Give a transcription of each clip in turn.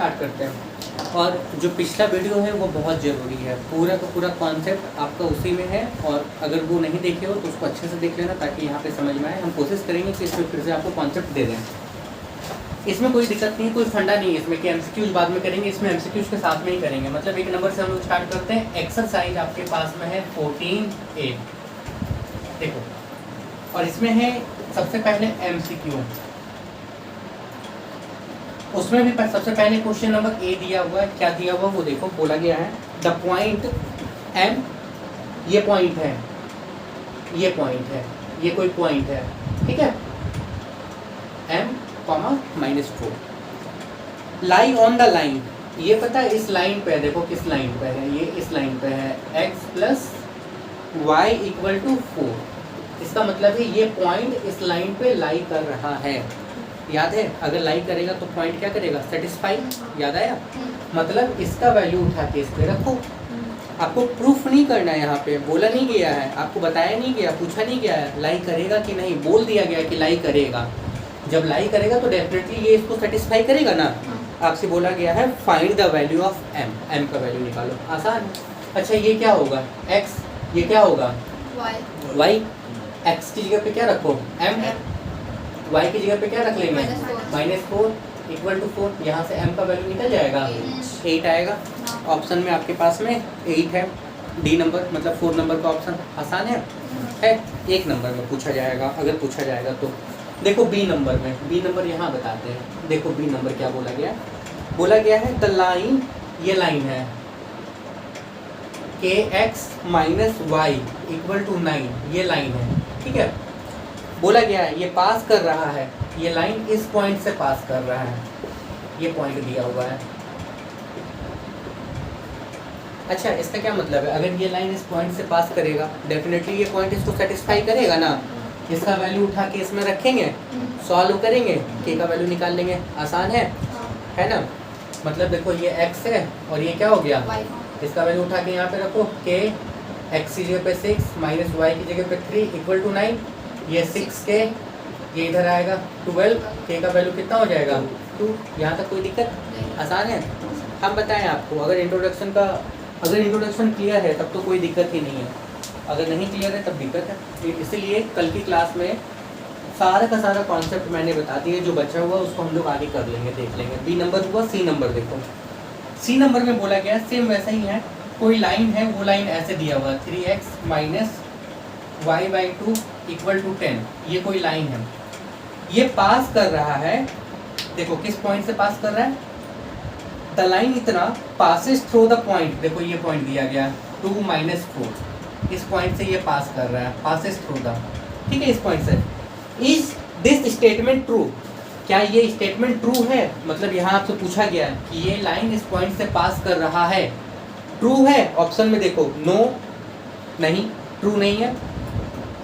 Start करते हैं। और जो पिछला वीडियो है वो बहुत ज़रूरी है, पूरा का पूरा कॉन्सेप्ट आपका उसी में है, और अगर वो नहीं देखे हो तो उसको अच्छे से देख लेना ताकि यहाँ पे समझ में आए। हम कोशिश करेंगे कि इसमें फिर से आपको कॉन्सेप्ट दे दें। इसमें कोई दिक्कत नहीं, कोई फंडा नहीं है इसमें कि एमसीक्यूज बाद में करेंगे, इसमें एमसीक्यूज के साथ में ही करेंगे। मतलब एक नंबर से हम लोग स्टार्ट करते हैं। एक्सरसाइज आपके पास में है 14A, देखो, और इसमें है सबसे पहले एमसीक्यू। उसमें भी सबसे पहले क्वेश्चन नंबर ए दिया हुआ है। क्या दिया हुआ वो देखो, बोला गया है द पॉइंट एम, ये पॉइंट है, ये पॉइंट है, ये कोई पॉइंट है, ठीक है, m -4 lie on the line. ये पता है इस लाइन पे है, देखो किस लाइन पे है, ये इस लाइन पे है, x + y = 4। इसका मतलब है ये पॉइंट इस लाइन पे लाई कर रहा है। याद है, अगर लाई करेगा तो पॉइंट क्या करेगा, सेटिस्फाई। याद आया? मतलब इसका वैल्यू उठा के इस पे रखो। आपको प्रूफ नहीं करना है, यहाँ पे बोला नहीं गया है, आपको बताया नहीं गया, पूछा नहीं गया है लाई करेगा कि नहीं, बोल दिया गया कि लाई करेगा। जब लाई करेगा तो डेफिनेटली ये इसको सेटिस्फाई करेगा ना। आपसे बोला गया है find the value of m, m का वैल्यू निकालो, आसान। अच्छा ये क्या होगा, x, ये क्या होगा, y, x की जगह पे क्या रखो, m, y की जगह पे क्या रख लेंगे, -4 = 4। यहाँ से m का वैल्यू निकल जाएगा, 8 आएगा। ऑप्शन में आपके पास में 8 है, डी नंबर, मतलब 4 नंबर का ऑप्शन। आसान है, एक नंबर में पूछा जाएगा, अगर पूछा जाएगा तो। देखो बी नंबर में, बी नंबर यहाँ बताते हैं। देखो बी नंबर क्या बोला गया, बोला गया है द लाइन, ये लाइन है, kx - y = 9, ये लाइन है, ठीक है। बोला गया है ये पास कर रहा है, ये लाइन इस पॉइंट से पास कर रहा है, ये पॉइंट दिया हुआ है। अच्छा इसका क्या मतलब है, अगर ये लाइन इस पॉइंट से पास करेगा डेफिनेटली ये पॉइंट इसको सेटिस्फाई करेगा ना। इसका वैल्यू उठा के इसमें रखेंगे, सॉल्व करेंगे, के का वैल्यू निकाल लेंगे, आसान है ना। मतलब देखो ये x है और ये क्या हो गया, इसका वैल्यू उठा के यहाँ पे रखो, k, x की जगह पे 6 - y की जगह पे 3 = 9, ये 6k, ये इधर आएगा 12, k का वैल्यू कितना हो जाएगा, 2। यहाँ तक कोई दिक्कत, आसान है। हम बताएं आपको, अगर इंट्रोडक्शन क्लियर है तब तो कोई दिक्कत ही नहीं है, अगर नहीं क्लियर है तब दिक्कत है। इसीलिए कल की क्लास में सारा का सारा कॉन्सेप्ट मैंने बता दिया, जो बचा हुआ उसको हम लोग आगे कर लेंगे, देख लेंगे। बी नंबर हुआ, सी नंबर देखो, सी नंबर में बोला गया सेम वैसा ही है, कोई लाइन है, वो लाइन ऐसे दिया हुआ 3x - y/2 = 10, ये कोई लाइन है, ये पास कर रहा है, देखो किस पॉइंट से पास कर रहा है, द लाइन इतना पासिस थ्रू द पॉइंट, देखो ये पॉइंट दिया गया 2 - 4, इस पॉइंट से ये पास कर रहा है, पासिस थ्रू द, ठीक है, इस पॉइंट से। इज दिस स्टेटमेंट ट्रू, क्या ये स्टेटमेंट ट्रू है, मतलब यहाँ आपसे पूछा गया है कि ये लाइन इस पॉइंट से पास कर रहा है, ट्रू है। ऑप्शन में देखो नो, नहीं, ट्रू नहीं है।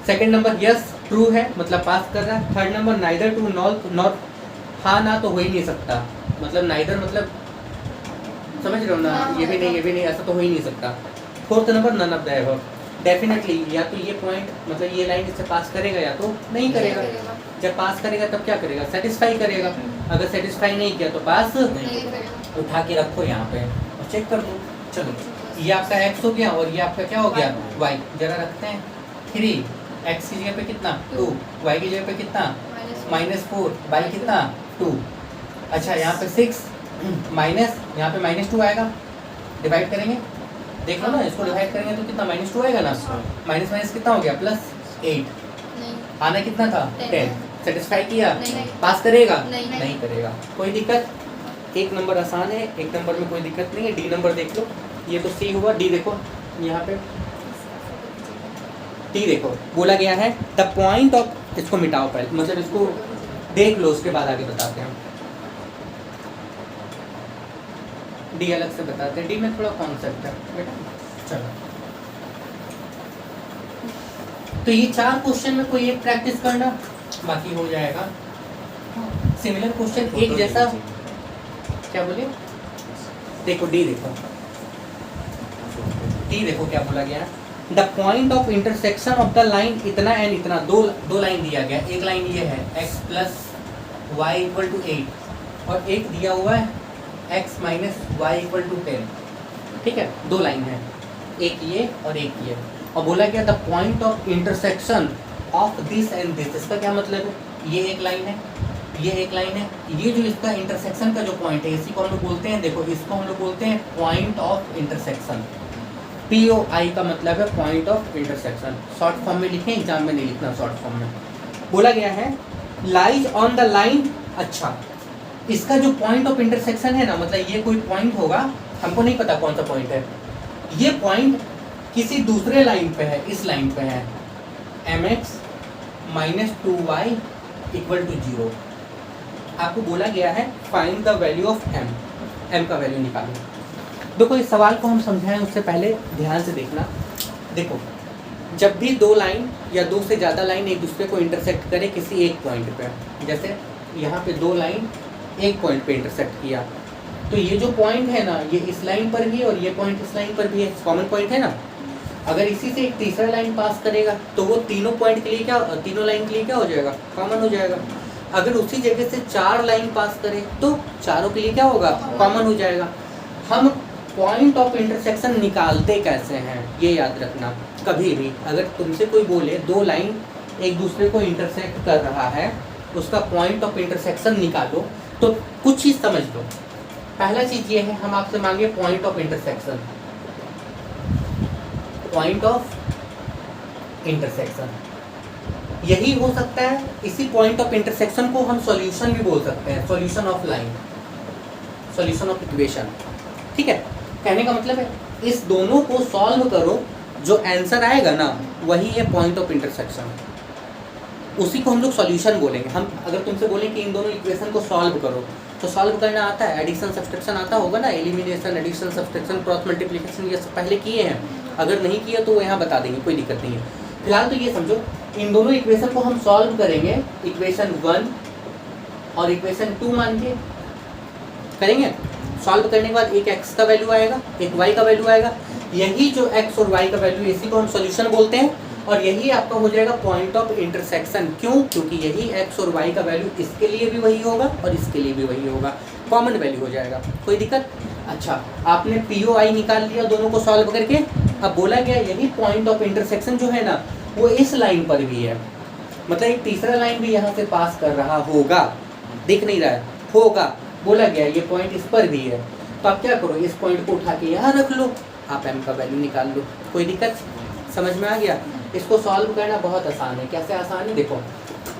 सेकंड नंबर यस, ट्रू है, मतलब पास कर रहा है। Third number neither true not, हाँ ना तो हो ही नहीं सकता, मतलब नाइदर मतलब समझ रहे हो ना, ये भी नहीं, ऐसा तो हो ही नहीं सकता। Fourth number none of the above, definitely या तो ये पॉइंट, मतलब ये लाइन इससे पास करेगा या तो नहीं करेगा। जब पास करेगा तब क्या करेगा, सेटिस्फाई करेगा। अगर सेटिस्फाई नहीं किया तो पास उठा के रखो यहाँ पे और चेक कर दो। चलो ये आपका x हो गया और ये आपका क्या हो गया, y। जरा रखते हैं 3, x की जगह पे कितना 2, y की जगह पे कितना -4, y कितना 2। अच्छा यहाँ पे 6 माइनस, यहाँ पे -2 आएगा, डिवाइड करेंगे, देख लो ना, इसको डिवाइड करेंगे तो कितना -2 आएगा ना, माइनस माइनस कितना हो गया +8, आना कितना था 10। सेटिस्फाई किया, पास करेगा नहीं करेगा, कोई दिक्कत। एक नंबर आसान है, एक नंबर में कोई दिक्कत नहीं है। डी नंबर देख लो, ये तो सी हुआ, डी देखो यहाँ पे, डी देखो बोला गया है द पॉइंट ऑफ, इसको मिटाओ पहले, मतलब इसको देख लो उसके बाद आगे बताते हैं। डी अलग से बताते हैं, डी में थोड़ा कॉन्सेप्ट है बेटा। चलो तो ये 4 क्वेश्चन में कोई एक प्रैक्टिस करना, बाकी हो जाएगा। सिमिलर क्वेश्चन एक जैसा, क्या बोले, देखो डी देखो, डी देखो क्या बोला गया, the point of intersection of the line इतना एंड इतना, दो लाइन दिया गया। एक लाइन ये है x + y = 8 और एक दिया हुआ है x minus y equal to 10, ठीक है, दो लाइन है, एक ये और एक ये, और बोला गया the point of intersection of this and this. इसका क्या मतलब है, ये एक लाइन है, ये एक लाइन है, ये जो इसका इंटरसेक्शन का जो पॉइंट है इसी को हम लोग बोलते हैं, देखो इसको हम लोग बोलते हैं पॉइंट ऑफ इंटरसेक्शन। POI का मतलब है point of intersection, short form में लिखें, एग्जाम में नहीं लिखना शॉर्ट फॉर्म में। बोला गया है लाइज ऑन द लाइन, अच्छा इसका जो पॉइंट ऑफ इंटरसेक्शन है ना, मतलब ये कोई पॉइंट होगा, हमको नहीं पता कौन सा पॉइंट है, ये पॉइंट किसी दूसरे लाइन पे है, इस लाइन पे है mx minus 2y equal to 0। आपको बोला गया है find the value of m का वैल्यू निकालो। देखो इस सवाल को हम समझाएं उससे पहले ध्यान से देखना। देखो जब भी दो लाइन या दो से ज़्यादा लाइन एक दूसरे को इंटरसेक्ट करे किसी एक पॉइंट पे, जैसे यहाँ पे दो लाइन एक पॉइंट पे इंटरसेक्ट किया, तो ये जो पॉइंट है ना ये इस लाइन पर भी और ये पॉइंट इस लाइन पर भी है, कॉमन पॉइंट है ना। अगर इसी से एक तीसरा लाइन पास करेगा तो वो तीनों पॉइंट के लिए क्या, तीनों लाइन के लिए क्या हो जाएगा, कॉमन हो जाएगा। अगर उसी जगह से चार लाइन पास करे तो चारों के लिए क्या होगा, कॉमन हो जाएगा। हम पॉइंट ऑफ इंटरसेक्शन निकालते कैसे हैं ये याद रखना। कभी भी अगर तुमसे कोई बोले दो लाइन एक दूसरे को इंटरसेक्ट कर रहा है, उसका पॉइंट ऑफ इंटरसेक्शन निकालो, तो कुछ चीज़ समझ लो। पहला चीज़ ये है, हम आपसे मांगे point of intersection, point of intersection यही हो सकता है। इसी पॉइंट ऑफ इंटरसेक्शन को हम सॉल्यूशन भी बोल सकते हैं, solution of line, solution of equation, ठीक है। कहने का मतलब है इस दोनों को सॉल्व करो, जो आंसर आएगा ना वही है पॉइंट ऑफ इंटरसेक्शन, उसी को हम लोग सॉल्यूशन बोलेंगे। हम अगर तुमसे बोलें कि इन दोनों इक्वेशन को सॉल्व करो, तो सॉल्व करना आता है, एडिशन सब्सट्रैक्शन आता होगा ना, elimination, addition, subtraction, cross multiplication, ये सब पहले किए हैं। अगर नहीं किया तो वो यहाँ बता देंगे, कोई दिक्कत नहीं है। फिलहाल तो ये समझो इन दोनों इक्वेशन को हम सॉल्व करेंगे, इक्वेशन 1 और इक्वेशन 2 मान के करेंगे। सॉल्व करने के बाद एक x का वैल्यू आएगा, एक y का वैल्यू आएगा। यही जो x और y का वैल्यू इसी को हम सॉल्यूशन बोलते हैं, और यही आपका हो जाएगा पॉइंट ऑफ इंटरसेक्शन। क्यों? क्योंकि यही x और y का वैल्यू इसके लिए भी वही होगा और इसके लिए भी वही होगा, कॉमन वैल्यू हो जाएगा। कोई दिक्कत? अच्छा, आपने POI निकाल लिया दोनों को सॉल्व करके। अब बोला गया यही पॉइंट ऑफ इंटरसेक्शन जो है ना वो इस लाइन पर भी है, मतलब एक तीसरा लाइन भी यहाँ से पास कर रहा होगा, दिख नहीं रहा है, होगा। बोला गया ये पॉइंट इस पर भी है, तो आप क्या करो, इस पॉइंट को उठा के यहाँ रख लो, आप m का वैल्यू निकाल लो। कोई दिक्कत? समझ में आ गया? इसको सॉल्व करना बहुत आसान है। कैसे आसान है? देखो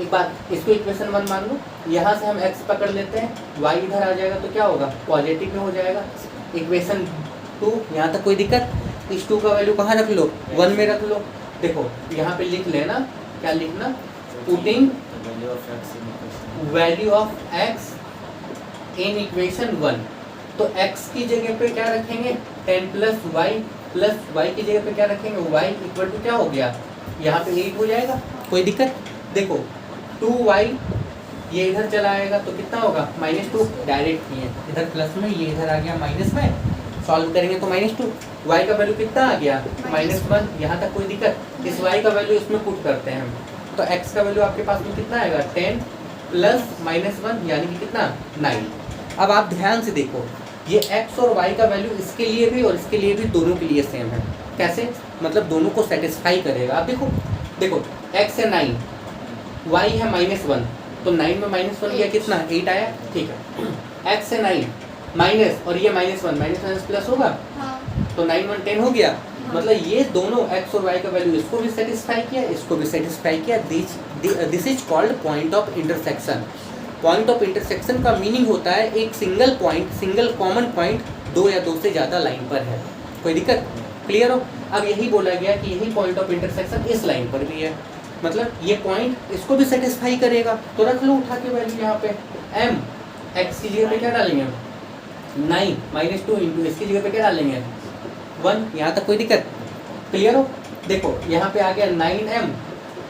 एक बार इसको इक्वेशन 1 मान लो, यहाँ से हम x पकड़ लेते हैं, y इधर आ जाएगा तो क्या होगा, पॉजिटिव में हो जाएगा। इक्वेशन 2 यहाँ तक कोई दिक्कत? इस 2 का वैल्यू कहाँ रख लो, 1 में रख लो। देखो यहाँ पे लिख लेना, क्या लिखना, putting value of x in equation 1। तो x की जगह पे क्या रखेंगे, 10 प्लस y की जगह पे क्या रखेंगे, y इक्वल टू क्या हो गया, यहाँ पे 8 हो जाएगा। कोई दिक्कत? देखो 2y ये इधर चला आएगा तो कितना होगा, -2। डायरेक्ट किए इधर प्लस में, ये इधर आ गया माइनस में, सॉल्व करेंगे तो -2। y का वैल्यू कितना आ गया, -1। यहाँ तक कोई दिक्कत? इस y का वैल्यू इसमें पुट करते हैं हम, तो x का वैल्यू आपके पास में कितना आएगा, 10 प्लस -1 यानी कि कितना, 9। अब आप ध्यान से देखो, ये x और y का वैल्यू इसके लिए भी और इसके लिए भी दोनों के लिए सेम है। कैसे? मतलब दोनों को सेटिस्फाई करेगा। आप देखो x है 9, y है -1, तो 9 में -1 गया कितना, 8 आया। ठीक है, x है 9 माइनस और ये -1, माइनस प्लस होगा, तो 9 1 10 हो गया। मतलब ये दोनों x और y का वैल्यू इसको भी सेटिस्फाई किया, इसको भी सेटिस्फाई किया। This is called point of intersection. Point of intersection का मीनिंग होता है एक single point, single common point दो या दो से ज़्यादा लाइन पर है। कोई दिक्कत? क्लियर हो? अब यही बोला गया कि यही पॉइंट ऑफ इंटरसेक्शन इस लाइन पर भी है, मतलब ये पॉइंट इसको भी सेटिस्फाई करेगा। तो रख लो उठा के वैल्यू यहाँ पे, m x की जगह पे क्या डालेंगे, 9 -2 इंटू इसकी जगह पे क्या डालेंगे, 1। यहाँ तक कोई दिक्कत? क्लियर हो? देखो यहाँ पे आ गया 9m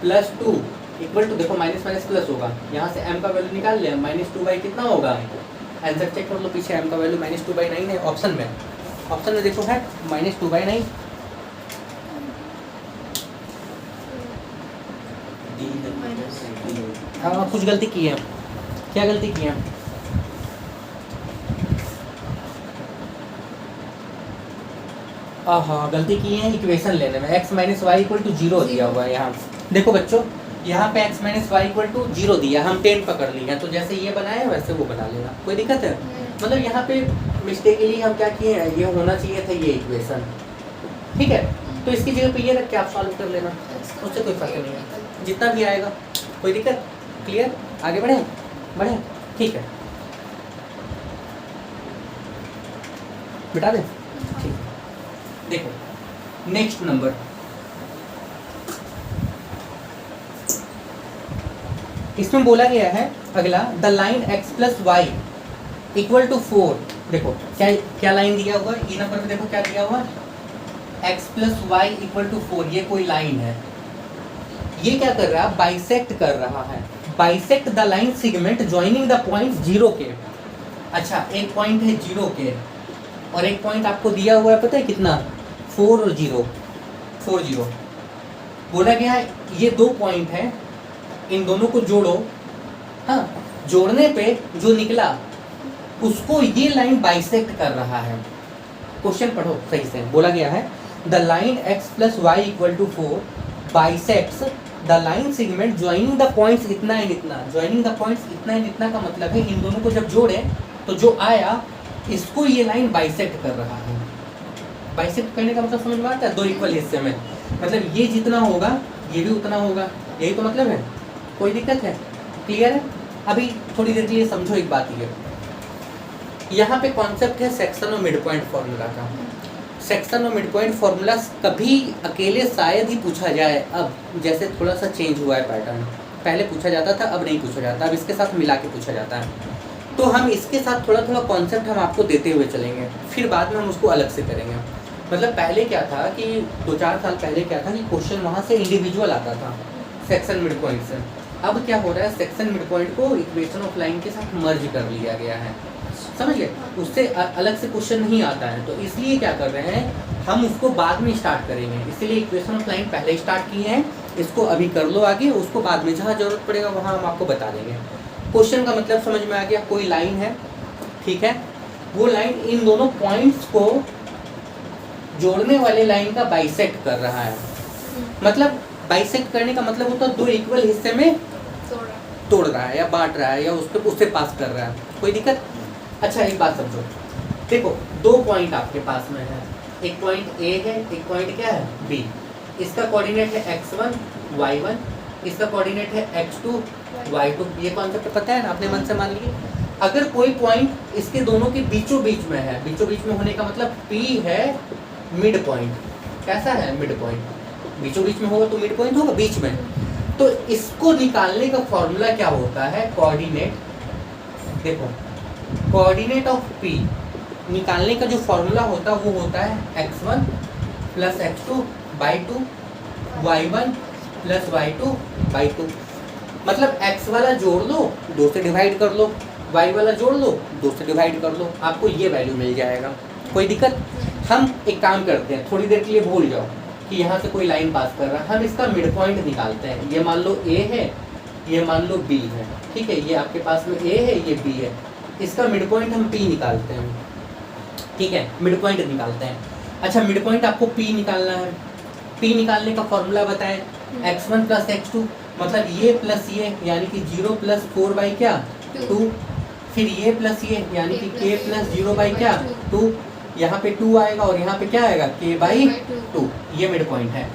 प्लस 2 इक्वल टू, देखो माइनस माइनस प्लस होगा, यहाँ से m का वैल्यू निकाल लिया, -2/, कितना होगा, आंसर चेक कर लो पीछे, m का वैल्यू -2/9 है ऑप्शन में। ऑप्शन में देखो है -2/9। हाँ कुछ गलती की है, क्या गलती की है, हाँ गलती की है इक्वेशन लेने में, x minus y equal to 0 दिया हुआ है यहाँ। देखो बच्चों यहाँ पे x minus y equal to 0 दिया, हम 10 पकड़ लिए, तो जैसे ये बनाया वैसे वो बना लेना, कोई दिक्कत है? मतलब यहाँ पे मिस्टेकली हम क्या किए हैं, ये होना चाहिए था ये इक्वेशन, ठीक है? तो इसकी जगह पे ये रख के आप सॉल्व कर लेना, उससे कोई फर्क नहीं है, जितना भी आएगा, कोई दिक्कत? क्लियर? आगे बढ़े बढ़े, ठीक है, बिठा दें, ठीक। देखो नेक्स्ट नंबर, इसमें बोला गया है अगला, the line x plus y equal to 4। देखो क्या क्या लाइन दिया हुआ है, ये नंबर पे देखो क्या दिया हुआ है, x plus y equal to 4, ये कोई लाइन है, ये क्या कर रहा है, बाइसेक्ट कर रहा है, bisect the line segment joining the point 0 के। अच्छा एक पॉइंट है 0 के और एक पॉइंट आपको दिया हुआ है, पता है कितना, 4 और 0, 4 0। बोला गया है ये दो पॉइंट है, इन दोनों को जोड़ो, हाँ जोड़ने पे जो निकला उसको ये लाइन बाइसेक्ट कर रहा है। क्वेश्चन पढ़ो सही से, बोला गया है the line x plus y equal to 4 bisects the line segment joining the points इतना एंड इतना। ज्वाइनिंग द पॉइंट्स इतना एंड इतना का मतलब है इन दोनों को जब जोड़े तो जो आया इसको ये लाइन बाइसेक्ट कर रहा है। बाइसेक्ट करने का मतलब समझ में आता है, दो इक्वल हिस्से में, मतलब ये जितना होगा ये भी उतना होगा, यही तो मतलब है, कोई दिक्कत है? क्लियर है? अभी थोड़ी देर के लिए समझो एक बात, ये यहाँ पे कॉन्सेप्ट है सेक्शन और मिड पॉइंट फॉर्मूला का। सेक्शन और मिड पॉइंट फॉर्मूला कभी अकेले शायद ही पूछा जाए, अब जैसे थोड़ा सा चेंज हुआ है पैटर्न, पहले पूछा जाता था अब नहीं पूछा जाता, अब इसके साथ मिला के पूछा जाता है। तो हम इसके साथ थोड़ा थोड़ा कॉन्सेप्ट हम आपको देते हुए चलेंगे, फिर बाद में हम उसको अलग से करेंगे। मतलब पहले क्या था कि 2-4 साल पहले क्या था कि क्वेश्चन वहाँ से इंडिविजुअल आता था सेक्शन मिड पॉइंट से, अब क्या हो रहा है सेक्शन मिड पॉइंट को इक्वेशन ऑफ लाइन के साथ मर्ज कर लिया गया है, समझ गए? उससे अलग से क्वेश्चन नहीं आता है, तो इसलिए क्या कर रहे हैं हम उसको बाद में स्टार्ट करेंगे, इसीलिए इक्वेशन ऑफ लाइन पहले स्टार्ट किए हैं, इसको अभी कर लो आगे, उसको बाद में जहाँ जरूरत पड़ेगा वहाँ हम आपको बता देंगे। क्वेश्चन का मतलब समझ में आ गया, कोई लाइन है, ठीक है, वो लाइन इन दोनों पॉइंट्स को जोड़ने वाले लाइन का बाइसेक्ट कर रहा है। मतलब बाइसेक्ट करने का मतलब होता है दो इक्वल हिस्से में तोड़ रहा है या बांट रहा है या उससे पास कर रहा है, कोई दिक्कत? अच्छा एक बात समझो, देखो दो पॉइंट आपके पास में है, एक पॉइंट ए है, एक पॉइंट क्या है बी, इसका कोऑर्डिनेट है x1 y1, इसका कोऑर्डिनेट है x2 y2। ये कॉन्सेप्ट पता है ना, आपने मन से मान लिए। अगर कोई पॉइंट इसके दोनों के बीचों बीच में है, बीचों बीच में होने का मतलब P है मिड पॉइंट, कैसा है मिड पॉइंट, बीचों बीच में होगा तो मिड पॉइंट होगा बीच में। तो इसको निकालने का फॉर्मूला क्या होता है, कोऑर्डिनेट, देखो कोऑर्डिनेट ऑफ P निकालने का जो फॉर्मूला होता है वो होता है x1 plus x2 by 2 y1 plus y2 by 2। मतलब x वाला जोड़ लो 2 से डिवाइड कर लो, y वाला जोड़ लो 2 से डिवाइड कर लो, आपको ये वैल्यू मिल जाएगा, कोई दिक्कत? हम एक काम करते हैं, थोड़ी देर के लिए भूल जाओ कि यहाँ से कोई लाइन पास कर रहा है, हम इसका मिड पॉइंट निकालते हैं। ये मान लो A है, ये मान लो B है, ठीक है, ये आपके पास में A है, ये B है, इसका मिड पॉइंट हम P निकालते हैं, ठीक है, मिड पॉइंट निकालते हैं। अच्छा मिड पॉइंट आपको P निकालना है, P निकालने का फॉर्मूला बताएं, x1 प्लस x2, मतलब ये प्लस ये यानी कि 0 प्लस 4 बाई क्या 2, फिर ये प्लस ये यानी कि k प्लस 0 बाई क्या 2, यहाँ पे 2 आएगा और यहाँ पे क्या आएगा k बाई 2, ये मिड पॉइंट है।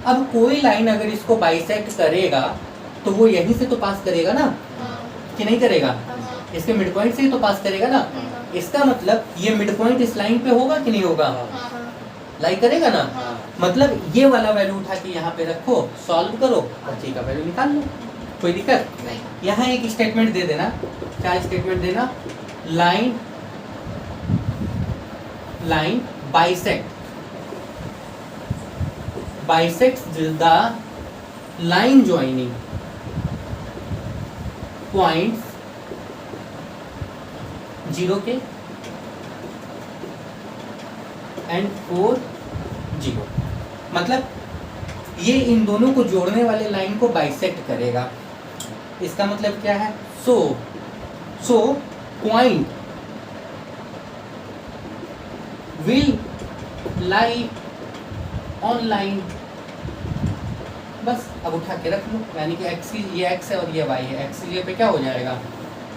अब कोई लाइन अगर इसको बाइसेक्ट करेगा तो वो यहीं से तो पास करेगा ना, कि नहीं करेगा? इसके मिड पॉइंट से ही तो पास करेगा ना, इसका मतलब ये मिड पॉइंट इस लाइन पे होगा कि नहीं होगा, लाइक करेगा ना। मतलब ये वाला वैल्यू उठा के यहाँ पे रखो, सॉल्व करो और k का वैल्यू निकाल लो, कोई दिक्कत? यहाँ एक स्टेटमेंट दे देना, क्या स्टेटमेंट देना, line bisects the line joining points 0k and 4 0। मतलब ये इन दोनों को जोड़ने वाले लाइन को बाइसेक्ट करेगा, इसका मतलब क्या है, so point will lie online. बस अब उठा के रख लो, यानी कि एक्स की ये एक्स है और ये वाई है, एक्स की जगह पे क्या हो जाएगा,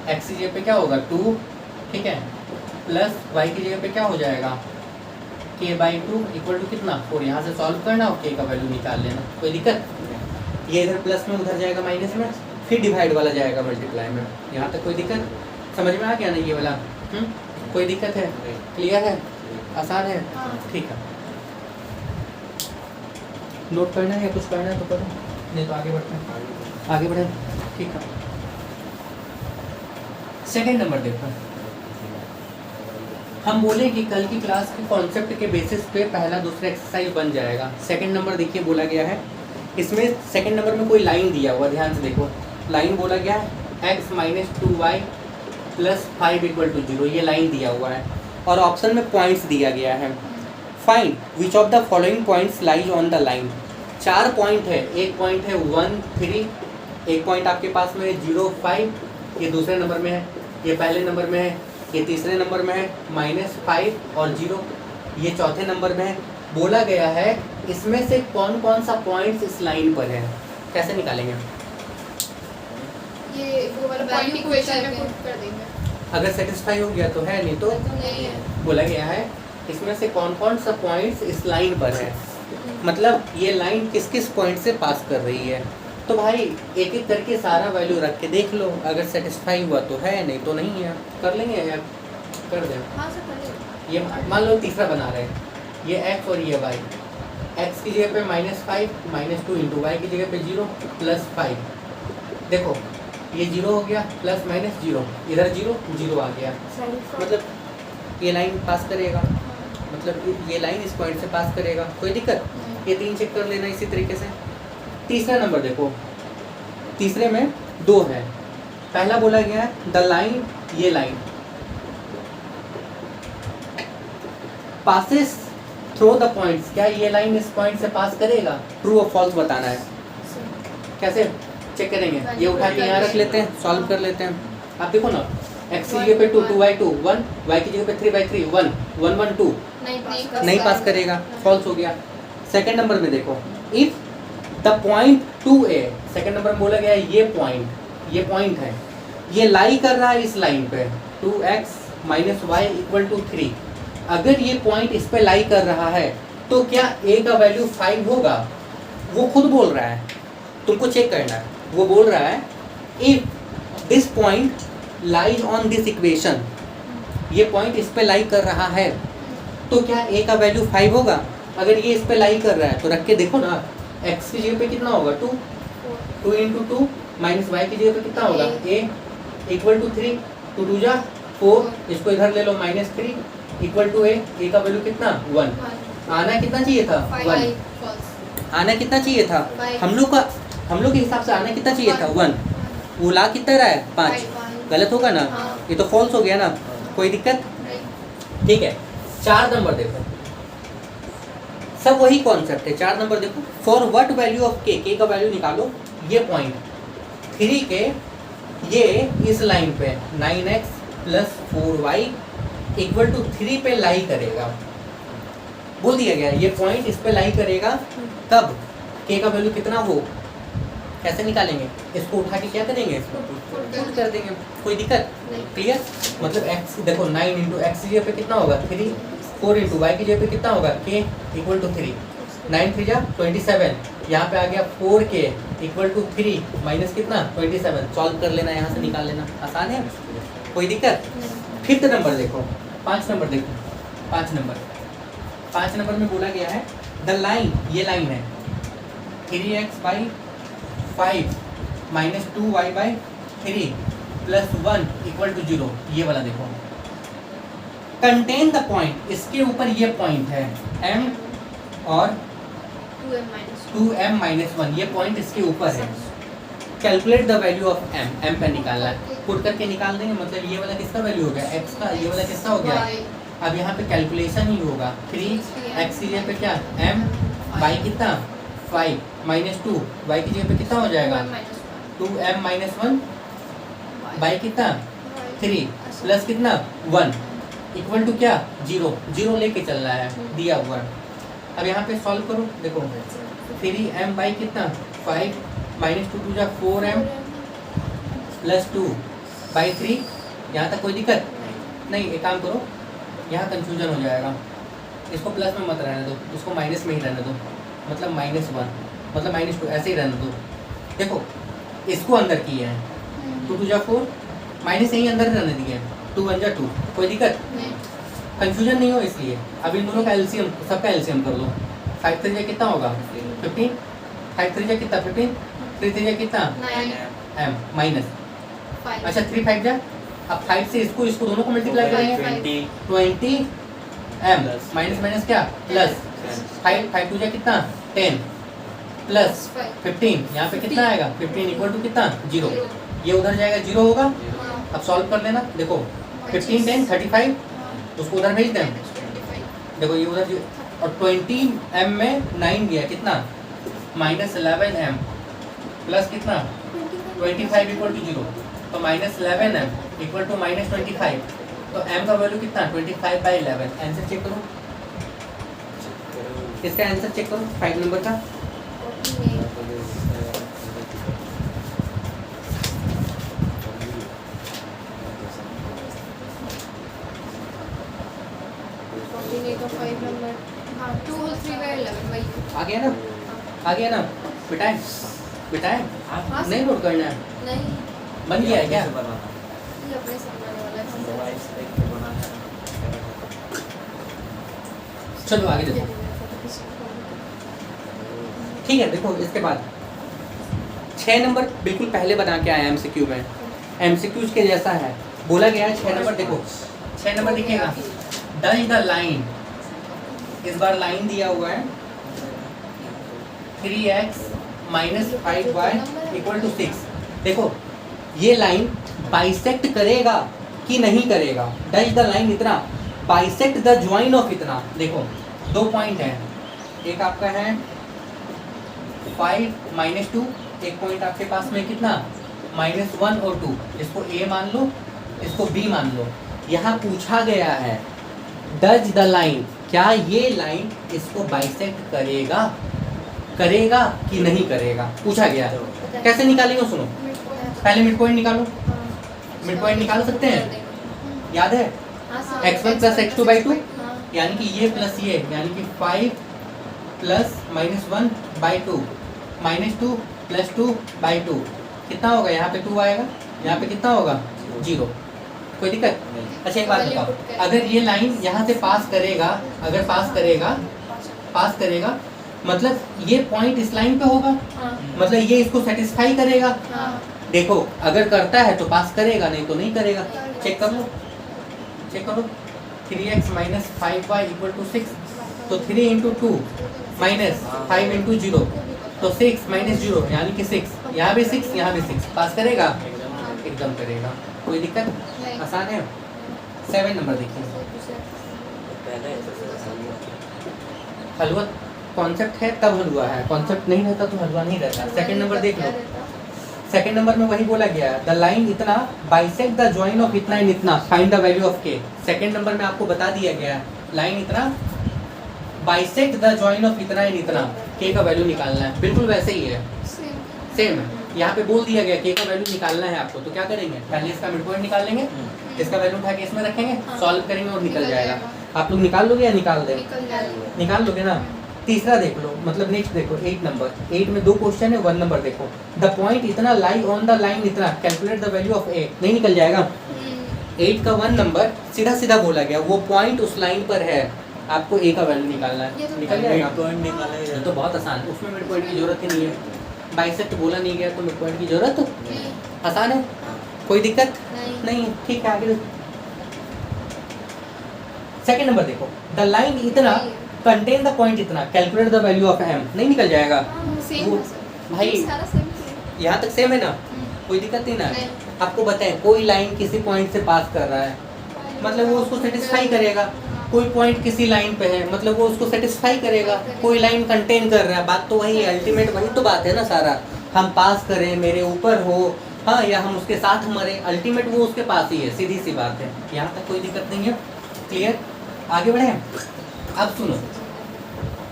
एक्स की जगह पे क्या होगा 2, ठीक है, प्लस वाई की जगह पे क्या हो जाएगा k/2 इक्वल टू कितना 4। यहाँ से सॉल्व करना और k का वैल्यू निकाल लेना, कोई दिक्कत। ये इधर प्लस में उधर जाएगा माइनस में, फिर डिवाइड वाला जाएगा मल्टीप्लाई में। यहाँ तक कोई दिक्कत समझ में आ गया ना ये वाला? कोई दिक्कत है? क्लियर है? आसान है? ठीक है, नोट करना है या कुछ करना है तो करो, नहीं तो आगे बढ़ते हैं, आगे बढ़े। ठीक है, सेकंड नंबर देखो, हम बोले कि कल की क्लास के कॉन्सेप्ट के बेसिस पे पहला दूसरा एक्सरसाइज बन जाएगा। सेकंड नंबर देखिए बोला गया है, इसमें सेकंड नंबर में कोई लाइन दिया हुआ, ध्यान से देखो, लाइन बोला गया है x - 2y + 5 = 0, ये लाइन दिया हुआ है और ऑप्शन में पॉइंट्स दिया गया है। Find which of the following points lies on the line. 4 point है, एक पॉइंट है 1 3, एक पॉइंट आपके पास में है 0 5, ये दूसरे नंबर में है, ये पहले नंबर में है, ये तीसरे नंबर में है -5 और 0, ये चौथे नंबर में है। बोला गया है इसमें से कौन कौन सा पॉइंट्स इस लाइन पर है, कैसे निकालेंगे? ये वो वाला पॉइंट इक्वेशन में पुट कर देंगे, अगर सेटिस्फाई हो गया तो है, नहीं तो नहीं है। बोला गया है इसमें से कौन कौन सा पॉइंट्स इस लाइन पर है, मतलब ये लाइन किस किस पॉइंट से पास कर रही है। तो भाई एक एक करके सारा वैल्यू रख के देख लो, अगर सेटिस्फाई हुआ तो है, नहीं तो नहीं है। कर लेंगे या कर दें? हाँ सर कर लेंगे। ये मान लो तीसरा बना रहे हैं, ये x और ये y, x की जगह पे -5 - 2 × y की जगह पे 0 + 5। देखो ये 0 हो गया, प्लस माइनस 0, इधर 0 0 आ गया, मतलब ये लाइन पास करेगा, मतलब ये लाइन इस पॉइंट से पास करेगा, कोई दिक्कत? ये 3 चेक कर लेना इसी तरीके से। तीसरा नंबर देखो, तीसरे में 2 है, पहला बोला गया है द लाइन, ये line passes through the points, क्या ये लाइन इस पॉइंट से पास करेगा? ट्रू और फॉल्स बताना है। कैसे चेक करेंगे? ये उठा के यहाँ रख लेते हैं, सॉल्व कर लेते हैं। आप देखो ना, x की जगह पे 2 2y2 1, y की जगह पे 3/3 1 1 1 2, नहीं पास करेगा, फॉल्स हो गया। सेकंड नंबर में देखो, if the point 2a, second number में बोला गया है ये पॉइंट है, ये लाई कर रहा है इस लाइन पे 2x - y = 3। अगर ये पॉइंट इस पे लाई कर रहा है तो क्या a का वैल्यू 5 होगा? वो खुद बोल रहा है, तुमको चेक करना है। वो बोल रहा है if this point lies on this equation, ये पॉइंट इस पे लाई कर रहा है तो क्या a का वैल्यू 5 होगा? अगर ये इस पे लाई कर रहा है तो रख के देखो ना, x की जगह पे कितना होगा 2 2 × 2 माइनस y की जगह पे कितना होगा a = 3, 2 2 जा 4, इसको इधर ले लो -3 = a का वैल्यू कितना 1। आना कितना चाहिए था 1, आना कितना चाहिए था हम लोग के हिसाब से आना कितना चाहिए था 1, वो ला कितना रहा है 5, गलत होगा ना? ये तो फॉल्स हो गया ना, कोई दिक्कत? ठीक है, 4 नंबर देखो, सब वही कॉन्सेप्ट है। 4 नंबर देखो, for what value of k का वैल्यू निकालो। ये पॉइंट 3 के ये इस लाइन पे 9x + 4y = 3 पे लाई करेगा, बोल दिया गया ये पॉइंट इस पे लाई करेगा। कब k का वैल्यू कितना हो, कैसे निकालेंगे? इसको उठा के क्या करेंगे, पुट कर देंगे, कोई दिक्कत? क्लियर? मतलब x देखो 9 × x की जगह पे कितना होगा 3, 4 × y की जगह पे कितना होगा k = 3, 9 3 जा 27, यहाँ पे आ गया 4k = 3 माइनस कितना 27, सॉल्व कर लेना, यहाँ से निकाल लेना, आसान है, कोई दिक्कत? फिफ्थ नंबर देखो, 5 नंबर देखो, 5 नंबर में बोला गया है द लाइन, ये लाइन है 3x/5 - 2y/3 + 1 = 0, ये वाला देखो। कंटेन द पॉइंट, इसके ऊपर ये पॉइंट है m और 2m - 1, ये पॉइंट इसके ऊपर है। Calculate the value of m पे निकालना है, पुट करके निकाल देंगे, मतलब ये वाला किसका वैल्यू हो गया x का, ये वाला किसका हो गया। अब यहाँ पे कैलकुलेशन ही होगा, 3x की जगह पे क्या m, y कितना 5 - 2, y की जगह पे कितना हो जाएगा 2m - 1, y कितना 3 प्लस कितना 1 = क्या 0 लेके चलना है, दिया हुआ। अब यहाँ पे सॉल्व करो, देखो 3m बाई कितना 5 माइनस 2 जा 4m प्लस 2 बाई 3। यहाँ तक कोई दिक्कत नहीं। एक काम करो, यहाँ कंफ्यूजन हो जाएगा, इसको प्लस में मत रहने दो, इसको माइनस में ही रहने दो, मतलब -1 मतलब -2 ऐसे ही रहने दो। देखो इसको अंदर किए हैं 2 जा 4 माइनस यहीं अंदर रहने दिए हैं 2 1 जा 2, कोई दिक्कत कंफ्यूजन नहीं हो इसलिए। अब इन दोनों का एलसीएम, सबका एलसीएम कर लो। 5 3 जा कितना होगा 15, 5 3 जा कितना 15, 3 3 जा कितना m माइनस, अच्छा 3 5 जा, अब 5 से इसको दोनों को मल्टीप्लाई करेंगे 20 m माइनस माइनस क्या प्लस 5 5 2 जा कितना 10 प्लस 15, यहाँ पे कितना आएगा 15 इक्वल टू कितना 0, ये उधर जाएगा 0 होगा। अब सॉल्व कर लेना, देखो 15 10 35, उसको उधर भेज दें, देखो ये उधर और 20 m में 9 गया कितना -11m प्लस कितना 25 इक्वल टू 0, तो -11m इक्वल टू -25, तो m का वैल्यू कितना 25/11। आंसर चेक करो, इसका आंसर चेक करो 5 नंबर का। आ गया ना, आ गया ना, बिटाए बिटाए हाँ, नहीं नोट करना है, नहीं बन गया है क्या? ये अपने सामने वाला है। चलो आगे देखो, ठीक है। देखो इसके बाद 6 नंबर बिल्कुल पहले बना के आया एमसीक्यू में, एमसीक्यू के जैसा है, बोला गया है 6 नंबर। देखो 6 नंबर दिखेगा, डज द लाइन, इस बार लाइन दिया हुआ है 3x minus 5y equal to 6। देखो ये लाइन बाइसेक्ट करेगा कि नहीं करेगा, डज द लाइन इतना, बाइसेक्ट द ज्वाइन ऑफ इतना। देखो 2 पॉइंट है, एक आपका है 5 -2, एक पॉइंट आपके पास में कितना -1 और 2, इसको A मान लो, इसको B मान लो। यहाँ पूछा गया है डज द लाइन, क्या ये लाइन इसको बाइसेक्ट करेगा, करेगा कि नहीं करेगा, पूछा गया है। कैसे निकालेंगे सुनो, पहले मिड पॉइंट निकालो, मिड पॉइंट निकाल सकते हैं, याद है x1 प्लस x2 बाई 2, यानी कि ये प्लस ये, यानी कि 5 प्लस -1 बाई 2 -2 प्लस 2 बाई 2 कितना होगा, यहाँ पे 2 आएगा, यहाँ पे कितना होगा 0, कोई दिक्कत? अच्छा एक बात बताओ, अगर ये लाइन यहाँ से पास करेगा, अगर पास करेगा मतलब ये पॉइंट इस लाइन पे होगा, मतलब ये इसको सेटिस्फाई करेगा। देखो अगर करता है तो पास करेगा, नहीं तो नहीं करेगा। चेक कर लो, चेक करो 3x minus 5y equal to 6, तो 3 इंटू 2 माइनस 5 इंटू 0, तो 6 माइनस 0 यानी कि 6, यहाँ भी 6 यहाँ भी 6, पास करेगा, एकदम करेगा, कोई दिक्कत? आसान है। 7 नंबर देखिए, हलवा कॉन्सेप्ट है तब हलवा है, कॉन्सेप्ट नहीं रहता तो हलवा नहीं रहता। सेकंड नंबर देख लो, सेकंड नंबर में वही बोला गया है, द लाइन इतना बाइसेक्ट द जॉइन ऑफ इतना एंड इतना, फाइंड द वैल्यू ऑफ के। सेकंड नंबर में आपको बता दिया गया है लाइन इतना बाइसेक्ट द जॉइन ऑफ इतना एंड इतना, के का वैल्यू निकालना है, बिल्कुल वैसे ही है, सेम है। यहाँ पे बोल दिया गया के का वैल्यू निकालना है आपको, तो क्या करेंगे, पहले इसका मिड पॉइंट निकाल लेंगे, इसका वैल्यू उठा के इसमें रखेंगे, सॉल्व करेंगे और निकल जाएगा। आप लोग निकाल लोगे या निकाल दे? निकाल लोगे ना। तीसरा देख लो, मतलब नेक्स्ट देखो 8 नंबर, 8 में 2 क्वेश्चन है, 1 नंबर देखो, द पॉइंट इतना लाई ऑन द लाइन इतना, कैलकुलेट द वैल्यू ऑफ ए, नहीं निकल जाएगा। 8 का 1 नंबर सीधा सीधा बोला गया, वो पॉइंट उस लाइन पर है, आपको ए का वैल्यू निकालना है, निकल जाएगा। ये तो बहुत आसान है, उसमें मिड पॉइंट की जरूरत ही नहीं है, बाइसेक्ट बोला नहीं गया तो मिड पॉइंट की जरूरत, आसान है, कोई दिक्कत नहीं है। ठीक है आगे सेकंड नंबर देखो, द लाइन इतना कंटेन द पॉइंट इतना, calculate the value of m, नहीं निकल जाएगा वो, भाई यहाँ तक सेम है ना, कोई दिक्कत नहीं ना। आपको बताएं कोई लाइन किसी पॉइंट से पास कर रहा है, मतलब वो उसको सेटिस्फाई करेगा, कोई पॉइंट किसी लाइन पे है, मतलब वो उसको सेटिस्फाई करेगा, कोई लाइन कंटेन कर रहा है, बात तो वही है, अल्टीमेट वही तो बात है ना सारा, हम पास करें मेरे ऊपर हो, हाँ, या हम उसके साथ मरे, अल्टीमेट वो उसके पास ही है, सीधी सी बात है, यहाँ तक कोई दिक्कत नहीं है, क्लियर? आगे बढ़े। अब सुनो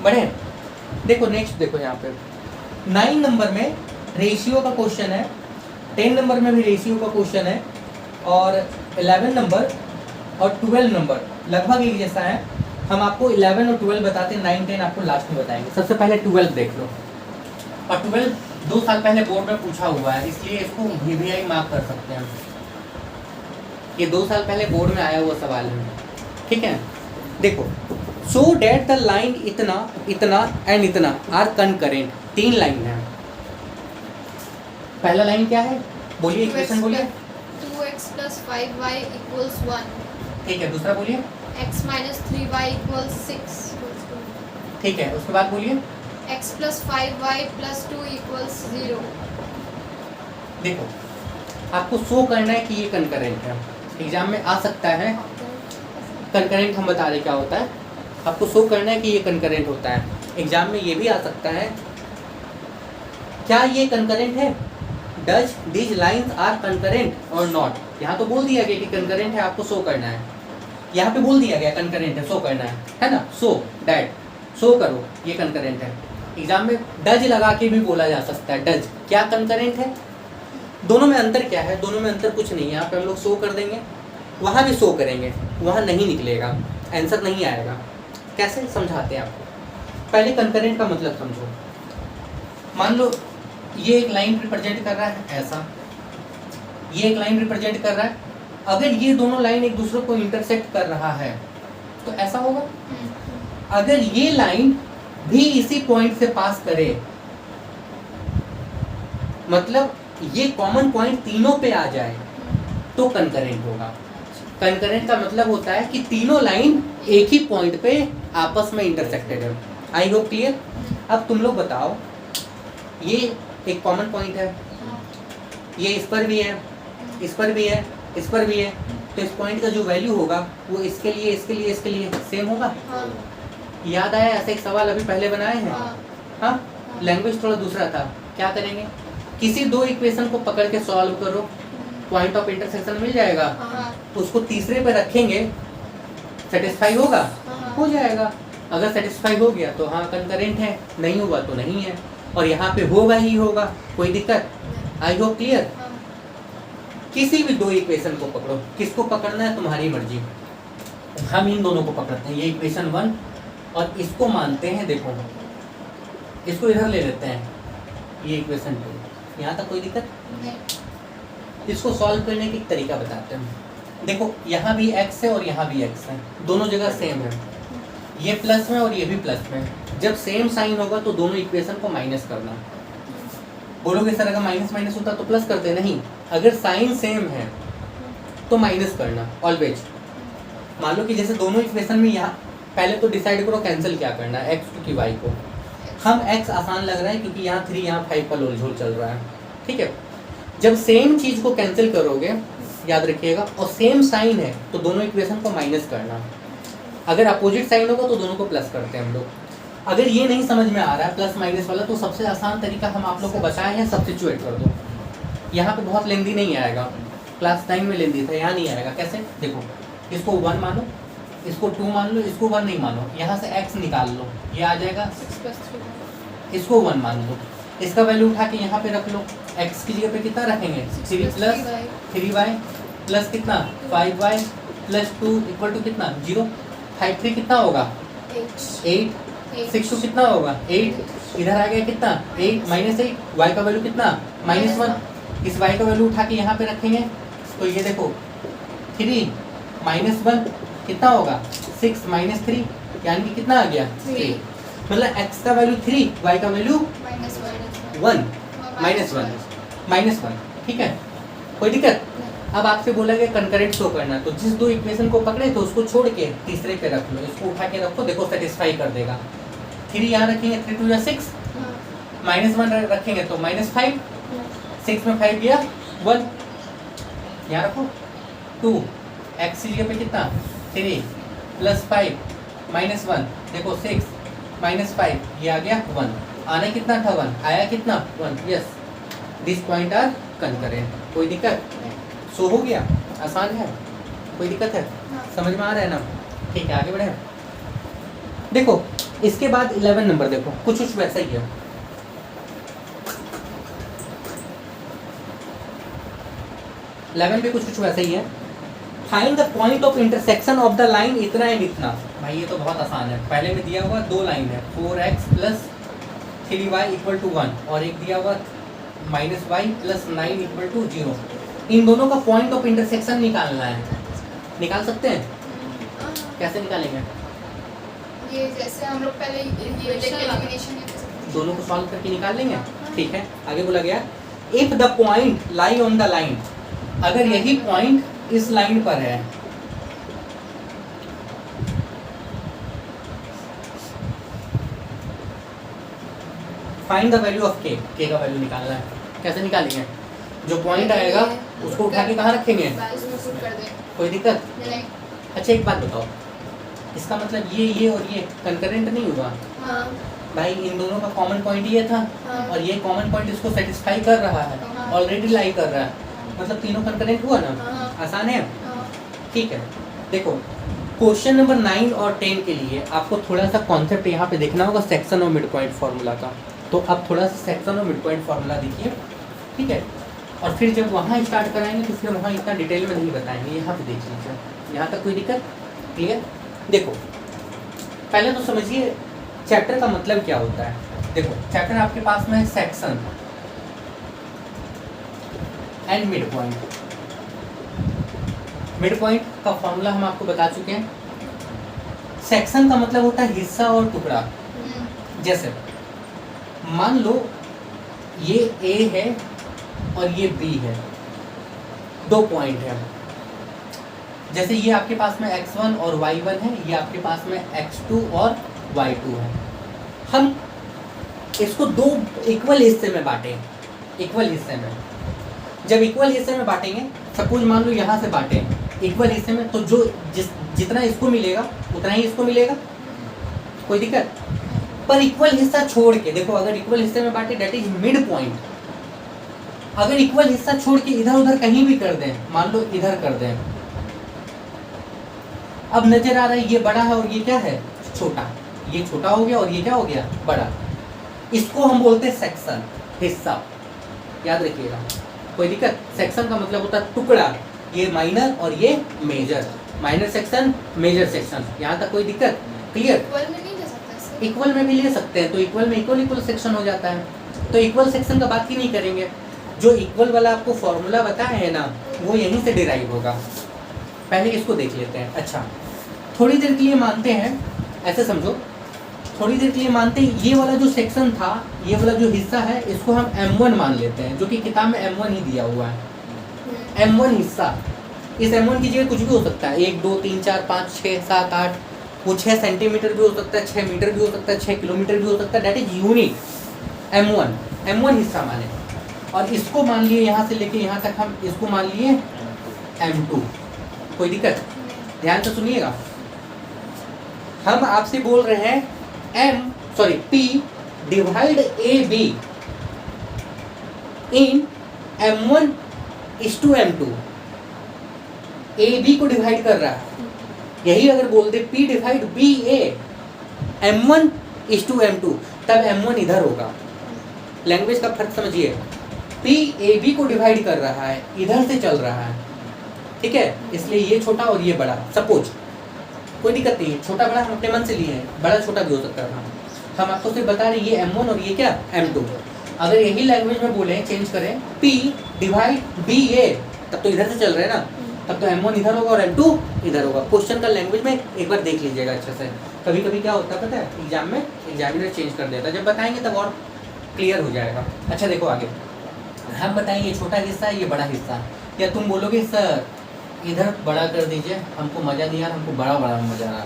बढ़े। देखो नेक्स्ट देखो यहाँ पे 9 नंबर में रेशियो का क्वेश्चन है, 10 नंबर में भी रेशियो का क्वेश्चन है, और 11 नंबर और 12 नंबर लगभग एक जैसा है। हम आपको 11 और 12 बताते हैं, 9 10 आपको लास्ट में बताएंगे। सबसे पहले 12 देख लो, और 12 2 साल पहले बोर्ड में पूछा हुआ है, इसलिए इसको VVI मार्क कर सकते हैं। ये 2 साल पहले बोर्ड में आया हुआ सवाल है, ठीक है। देखो, सो डेट द लाइन इतना इतना एंड इतना आर कनकरेंट, 3 लाइन है। पहला लाइन क्या है, बोलिए इक्वेशन बोलिए। 2x plus 5y equals 1. ठीक है, दूसरा बोलिए। x minus 3y equals 6. ठीक है, उसके बाद बोलिए। x plus 5y plus 2 equals 0. देखो, आपको शो करना है कि ये कनकरेंट है, एग्जाम में आ सकता है। कनकरेंट हम बता रहे क्या होता है, आपको शो करना है कि ये कनकरेंट होता है। एग्जाम में ये भी आ सकता है, क्या ये कनकरेंट है, does these lines are concurrent और नॉट। यहाँ तो बोल दिया गया कि कनकरेंट है, आपको शो करना है। यहाँ पे बोल दिया गया कनकरेंट है, शो करना है ना। शो डैट, शो करो ये कनकरेंट है। एग्जाम में डज लगा के भी बोला जा सकता है, डज क्या कनकरेंट है। दोनों में अंतर क्या है, दोनों में अंतर कुछ नहीं है। यहाँ पे हम लोग शो कर देंगे, वहाँ भी शो करेंगे, वहाँ नहीं निकलेगा, आंसर नहीं आएगा। कैसे समझाते हैं आपको, पहले कनकरेंट का मतलब समझो। मान लो ये एक लाइन रिप्रेजेंट कर रहा है ऐसा, ये एक लाइन रिप्रेजेंट कर रहा है। अगर ये दोनों लाइन एक दूसरे को इंटरसेक्ट कर रहा है तो ऐसा होगा। अगर ये लाइन भी इसी पॉइंट से पास करे, मतलब ये कॉमन पॉइंट तीनों पे आ जाए, तो कनकरेंट होगा। कनकरेंट का मतलब होता है कि तीनों लाइन एक ही पॉइंट पे आपस में इंटरसेक्टेड है। I hope clear. अब तुम लोग बताओ, ये एक कॉमन पॉइंट है, ये इस पर भी है, इस पर भी है, इस पर भी है, तो इस पॉइंट का जो वैल्यू होगा वो इसके लिए इसके लिए इसके लिए सेम होगा। याद आया, ऐसे एक सवाल अभी पहले बनाए हैं। हाँ, लैंग्वेज थोड़ा दूसरा था। क्या करेंगे, किसी दो इक्वेशन को पकड़ के सॉल्व करो, पॉइंट ऑफ इंटरसेक्शन मिल जाएगा, उसको तीसरे पे रखेंगे, सेटिस्फाई होगा, हो जाएगा। अगर सेटिस्फाई हो गया तो हाँ कनकरेंट है, नहीं हुआ तो नहीं है। और यहाँ पे होगा ही होगा, कोई दिक्कत। I hope clear. किसी भी दो इक्वेशन को पकड़ो, किसको पकड़ना है तुम्हारी मर्जी। हम इन दोनों को पकड़ते हैं, ये इक्वेशन 1 और इसको मानते हैं। देखो, इसको इधर ले लेते हैं, ये इक्वेशन 2। यहाँ तक कोई दिक्कत नहीं। इसको सॉल्व करने की तरीका बताते हैं। देखो, यहाँ भी x है और यहाँ भी x है, दोनों जगह सेम है। ये प्लस में और ये भी प्लस में। जब सेम साइन होगा तो दोनों इक्वेशन को माइनस करना। बोलोगे सर अगर माइनस माइनस होता तो प्लस करते, नहीं। अगर साइन सेम है तो माइनस करना ऑलवेज। मान लो कि जैसे दोनों इक्वेशन में यहाँ पहले तो डिसाइड करो कैंसिल क्या करना है, x टू की y को। हम x आसान लग रहा है क्योंकि यहाँ 3 यहाँ 5 का लोलझोल चल रहा है, ठीक है। जब सेम चीज़ को कैंसिल करोगे, याद रखिएगा, और सेम साइन है तो दोनों इक्वेशन को माइनस करना। अगर अपोजिट साइन होगा तो दोनों को प्लस करते हैं हम लोग। अगर ये नहीं समझ में आ रहा है प्लस माइनस वाला, तो सबसे आसान तरीका हम आप लोग को बताए हैं, सब्स्टिट्यूट कर दो। यहाँ पे बहुत लेंदी नहीं आएगा, क्लास 9 में लेंदी था, यहाँ नहीं आएगा। कैसे, देखो, इसको 1 मानो, इसको 2 मान लो, इसको 1 नहीं मानो, यहाँ से x निकाल लो, ये आ जाएगा 6+3। इसको 1 मान लो, इसका वैल्यू उठा के यहाँ पे रख लो। x की जगह पे कितना रखेंगे, 3 प्लस 3y प्लस कितना 5y प्लस 2 इक्वल टू कितना 0। 5 3 कितना होगा 8, 6 2 कितना होगा 8, इधर आ गया कितना 8 -8, y का वैल्यू कितना -1। इस y का वैल्यू उठा के यहाँ पे रखेंगे तो ये देखो 3 -1 कितना होगा 6 -3, यानी कि कितना आ गया 3। मतलब x का वैल्यू 3, y का वैल्यू 1 -1, ठीक है, कोई दिक्कत। अब आपसे बोला गया कंकरेंट शो करना, तो जिस दो इक्वेशन को पकड़े तो उसको छोड़ के तीसरे पे रख लो, इसको उठा के रखो, देखो सेटिस्फाई कर देगा। 3 यहाँ रखेंगे, 3 2 या 6, -1 रखेंगे तो -5, 6 में 5 गया 1, यहाँ रखो 2, x की जगह पे कितना 3 प्लस 5 -1, देखो 6 -5, ये आ गया 1, आना कितना था 1, आया कितना 1। Yes, this point are concurrent. कोई दिक्कत, सो हो गया, आसान है, कोई दिक्कत है, समझ में आ रहा है ना। ठीक है, आगे बढ़े। देखो इसके बाद 11 नंबर देखो, कुछ वैसा ही है। 11 भी कुछ वैसा ही है। Find the point of intersection of the line इतना एंड इतना। भाई ये तो बहुत आसान है, पहले में दिया हुआ 2 लाइन है, 4x + 3y = 1 और एक दिया हुआ -y + 9 = 0। इन दोनों का पॉइंट ऑफ इंटरसेक्शन निकालना है। निकाल सकते हैं? कैसे निकालेंगे? ये जैसे हम लोग पहले ये एलिमिनेशन दोनों को सॉल्व करके निकाल लेंगे। ठीक है, आगे बोला गया if the point lie on the line, अगर यही पॉइंट इस लाइन पर है, फाइंड द वैल्यू ऑफ के का वैल्यू निकालना है। कैसे निकालेंगे? जो पॉइंट आएगा उसको उठा के कहाँ रखेंगे? इसमें पुट कर दें। कोई दिक्कत? नहीं। अच्छा एक बात बताओ, इसका मतलब ये और ये कंकरेंट नहीं हुआ? हाँ। भाई इन दोनों का कॉमन पॉइंट ये था। हाँ। और ये कॉमन पॉइंट इसको सेटिस्फाई कर रहा है, हाँ। ऑलरेडी लाई कर रहा है, मतलब तीनों कंकरेंट हुआ ना। हाँ। आसान है। हाँ। ठीक है, देखो क्वेश्चन नंबर 9 और 10 के लिए आपको थोड़ा सा कॉन्सेप्ट यहाँ पे देखना होगा सेक्शन और मिड पॉइंट फार्मूला का। तो अब थोड़ा सा सेक्शन और मिड पॉइंट फार्मूला देखिए, ठीक है। और फिर जब वहाँ स्टार्ट कराएंगे तो फिर वहाँ इतना डिटेल में नहीं बताएंगे, यहाँ पे देख लीजिए। यहाँ तक कोई दिक्कत? क्लियर? देखो पहले तो समझिए चैप्टर का मतलब क्या होता है। देखो चैप्टर आपके पास में है section and mid point. Mid point का फॉर्मूला हम आपको बता चुके हैं। सेक्शन का मतलब होता है हिस्सा और टुकड़ा। जैसे मान लो ये A है और ये B है, 2 पॉइंट है। जैसे ये आपके पास में x1 और y1 है, ये आपके पास में x2 और y2 है। हम इसको 2 इक्वल हिस्से में बांटें। इक्वल हिस्से में जब इक्वल हिस्से में बांटेंगे, सपोज मान लो यहाँ से बांटें इक्वल हिस्से में, तो जो जितना इसको मिलेगा उतना ही इसको मिलेगा। कोई दिक्कत? पर इक्वल हिस्सा छोड़ के देखो, अगर इक्वल हिस्से में बांटे दैट इज मिड पॉइंट। अगर इक्वल हिस्सा छोड़ के इधर उधर कहीं भी कर दें, मान लो इधर कर दें, अब नजर आ रहा है ये बड़ा है और ये क्या है? छोटा। ये छोटा हो गया और ये क्या हो गया? बड़ा। इसको हम बोलते हैं सेक्शन, हिस्सा। याद रखिएगा, कोई दिक्कत? सेक्शन का मतलब होता है टुकड़ा। ये माइनर और ये major, minor section major section. यहाँ तक कोई दिक्कत? क्लियर? इक्वल में नहीं ले सकते इससे? इक्वल में भी ले सकते हैं, तो इक्वल में इक्वल सेक्शन हो जाता है। तो इक्वल सेक्शन का बात ही नहीं करेंगे। जो इक्वल वाला आपको फॉर्मूला बताया है ना, वो यहीं से डिराइव होगा। पहले इसको देख लेते हैं। अच्छा थोड़ी देर के लिए मानते हैं, ऐसे समझो, थोड़ी देर के लिए मानते हैं ये वाला जो सेक्शन था, ये वाला जो हिस्सा है, इसको हम M1 मान लेते हैं, जो कि किताब में M1 ही दिया हुआ है। M1 हिस्सा, इस M1 की जगह कुछ भी हो सकता है, 1 2 3 4 5 6 7 8, वो 6 सेंटीमीटर भी हो सकता है, 6 मीटर भी हो सकता है, 6 किलोमीटर भी हो सकता है। That is unique. M1 हिस्सा माने, और इसको मान लिए यहाँ से लेके यहाँ तक, हम इसको मान लिए M2। कोई दिक्कत? ध्यान से सुनिएगा, हम आपसे बोल रहे हैं P डिवाइड AB इन M1:M2। AB को डिवाइड कर रहा है, यही अगर बोल दे P डिवाइड BA M1:M2, तब M1 इधर होगा। लैंग्वेज का फर्क समझिए। P AB को डिवाइड कर रहा है, इधर से चल रहा है, ठीक है, इसलिए ये छोटा और ये बड़ा। सपोज कोई दिक्कत नहीं है, छोटा बड़ा हम अपने मन से लिए हैं, बड़ा छोटा भी हो सकता है। हम आपको सिर्फ बता रहे हैं ये M1 और ये क्या M2। अगर यही लैंग्वेज में बोले, चेंज करें P डिवाइड BA, तब तो इधर से चल रहे हैं ना, तब तो M1 इधर होगा और M2 इधर होगा। क्वेश्चन का लैंग्वेज में एक बार देख लीजिएगा अच्छे से। कभी कभी क्या होता है पता है, एग्जाम में एग्जामिनर चेंज कर देता है, जब बताएंगे तब और क्लियर हो जाएगा। अच्छा देखो आगे, हम बताएं ये छोटा हिस्सा है, ये बड़ा हिस्सा है, या तुम बोलोगे सर इधर बड़ा कर दीजिए, हमको मज़ा नहीं आ रहा, हमको बड़ा बड़ा मज़ा आ रहा।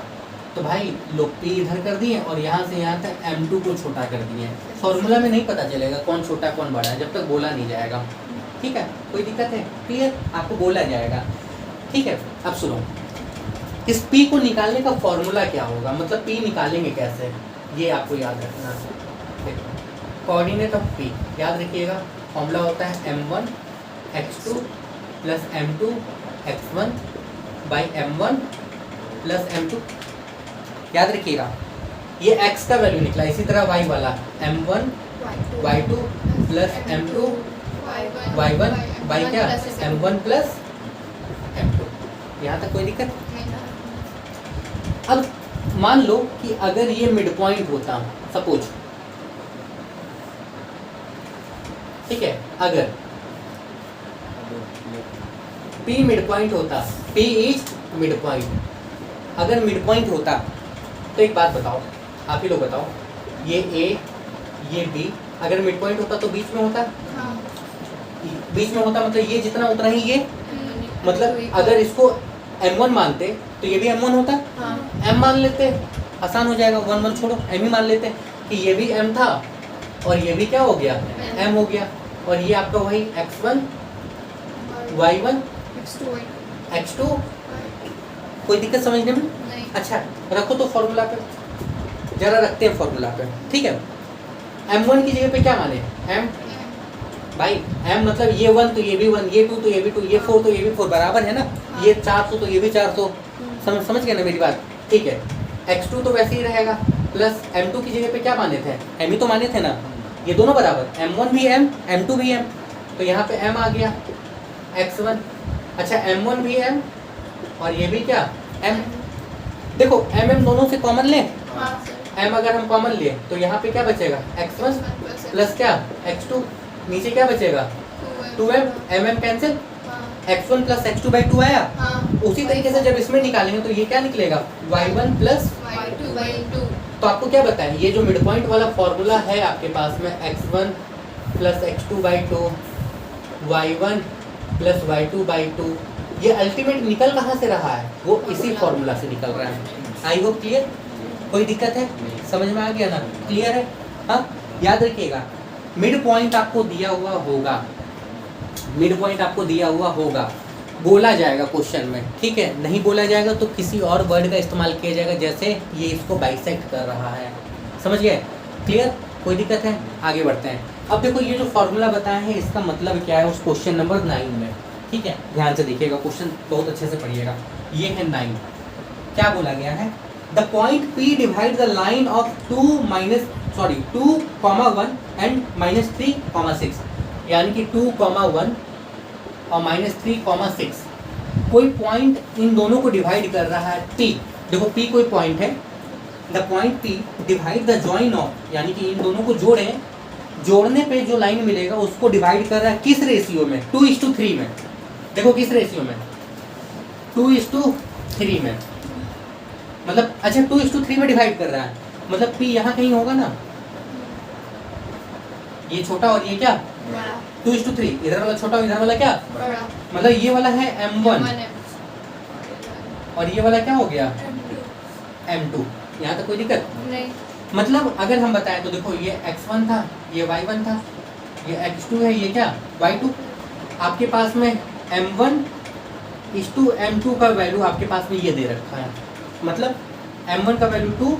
तो भाई लोग P इधर कर दिए और यहाँ से यहाँ तक M2 को छोटा कर दिए। फॉर्मूला में नहीं पता चलेगा कौन छोटा कौन बड़ा है, जब तक बोला नहीं जाएगा। ठीक है, कोई दिक्कत है? क्लियर? आपको बोला जाएगा। ठीक है, अब सुनो, इस P को निकालने का फॉर्मूला क्या होगा, मतलब P निकालेंगे कैसे, ये आपको याद रखना है। देखो कोऑर्डिनेट ऑफ P याद रखिएगा, फॉर्मूला होता है M1x2 + M2x1 / M1 + M2। याद रखिएगा, ये x का वैल्यू निकला। इसी तरह y वाला m1 y2 plus m2 y1 by क्या m1 प्लस m2। यहाँ तक कोई दिक्कत? अब मान लो कि अगर ये मिड पॉइंट होता, सपोज, ठीक है, अगर P मिड पॉइंट होता, P इज मिड पॉइंट, अगर मिड पॉइंट होता तो एक बात बताओ, आप ही लोग बताओ, ये A ये B अगर मिड पॉइंट होता तो बीच में होता? बीच में होता मतलब ये जितना उतना ही ये, मतलब अगर इसको M1 मानते तो ये भी M1 होता। M मान लेते, आसान हो जाएगा, 1 1 छोड़ो, M ही मान लेते कि ये भी M था और ये भी क्या हो गया, M हो गया, और ये आपका वही x1 y1 x2। कोई दिक्कत समझने में? अच्छा रखो तो फॉर्मूला पे, जरा रखते हैं फॉर्मूला पे, ठीक है। M1 की जगह पे क्या माने, M भाई, M मतलब ये 1 तो ये भी 1, ये 2 तो ये भी 2, ये 4 तो ये भी 4, बराबर है ना, ये 400 तो ये भी 400, समझ गए ना मेरी बात, ठीक है। x2 तो वैसे ही रहेगा, प्लस m2 की जगह पे क्या माने थे, m ही तो माने थे ना, ये दोनों बराबर, m1 भी m m2 भी m, तो यहाँ पे m आ गया x1। अच्छा m1 भी m और ये भी क्या m, देखो m दोनों से कॉमन लें, m अगर हम कॉमन लिए तो यहाँ पे क्या बचेगा, x1 प्लस क्या x2, नीचे क्या बचेगा 2m, mm cancel, x1 plus x2 by 2 आया। उसी तरीके से जब इसमें निकालेंगे तो ये क्या निकलेगा, y1 प्लस y2 by 2। तो आपको क्या बताएं, ये जो मिड पॉइंट वाला फॉर्मूला है आपके पास में, x1 plus x2 by 2 y1 plus y2 by 2, ये अल्टीमेट निकल कहाँ से रहा है, वो इसी फॉर्मूला से निकल रहा है। I hope clear? कोई दिक्कत है? समझ में आ गया ना? क्लियर है? हाँ, याद रखिएगा, मिड पॉइंट आपको दिया हुआ होगा, मिड पॉइंट आपको दिया हुआ होगा, बोला जाएगा क्वेश्चन में, ठीक है। नहीं बोला जाएगा तो किसी और वर्ड का इस्तेमाल किया जाएगा, जैसे ये इसको बाइसेक्ट कर रहा है, समझ गए? क्लियर? कोई दिक्कत है? आगे बढ़ते हैं। अब देखो ये जो फॉर्मूला बताया है इसका मतलब क्या है उस क्वेश्चन नंबर 9 में, ठीक है। ध्यान से देखिएगा, क्वेश्चन बहुत अच्छे से पढ़िएगा। ये है 9, क्या बोला गया है, the point P divide the line of 2, 1 and -3, 6, यानी कि 2, 1 और -3, 6, कोई पॉइंट इन दोनों को डिवाइड कर रहा है P। देखो P कोई पॉइंट है, the point P divide the join of, यानी कि इन दोनों को जोड़ें, जोड़ने पे जो लाइन मिलेगा उसको डिवाइड कर रहा है किस रेशियो में, 2:3 में। देखो किस रेशियो में, 2:3 में, मतलब अच्छा 2:3 में डिवाइड कर रहा है, मतलब P यहाँ कहीं होगा ना, ये छोटा और ये क्या 2:3, इधर वाला छोटा और इधर वाला क्या बड़ा, मतलब ये वाला है m1 और ये वाला क्या हो गया m2। यहाँ तक कोई दिक्कत नहीं? मतलब अगर हम बताएं तो देखो ये x1 था, ये y1 था, ये x2 है, ये क्या y2। आपके पास में m1:m2 का वैल्यू आपके पास में ये दे रखा है, मतलब m1 का वैल्यू 2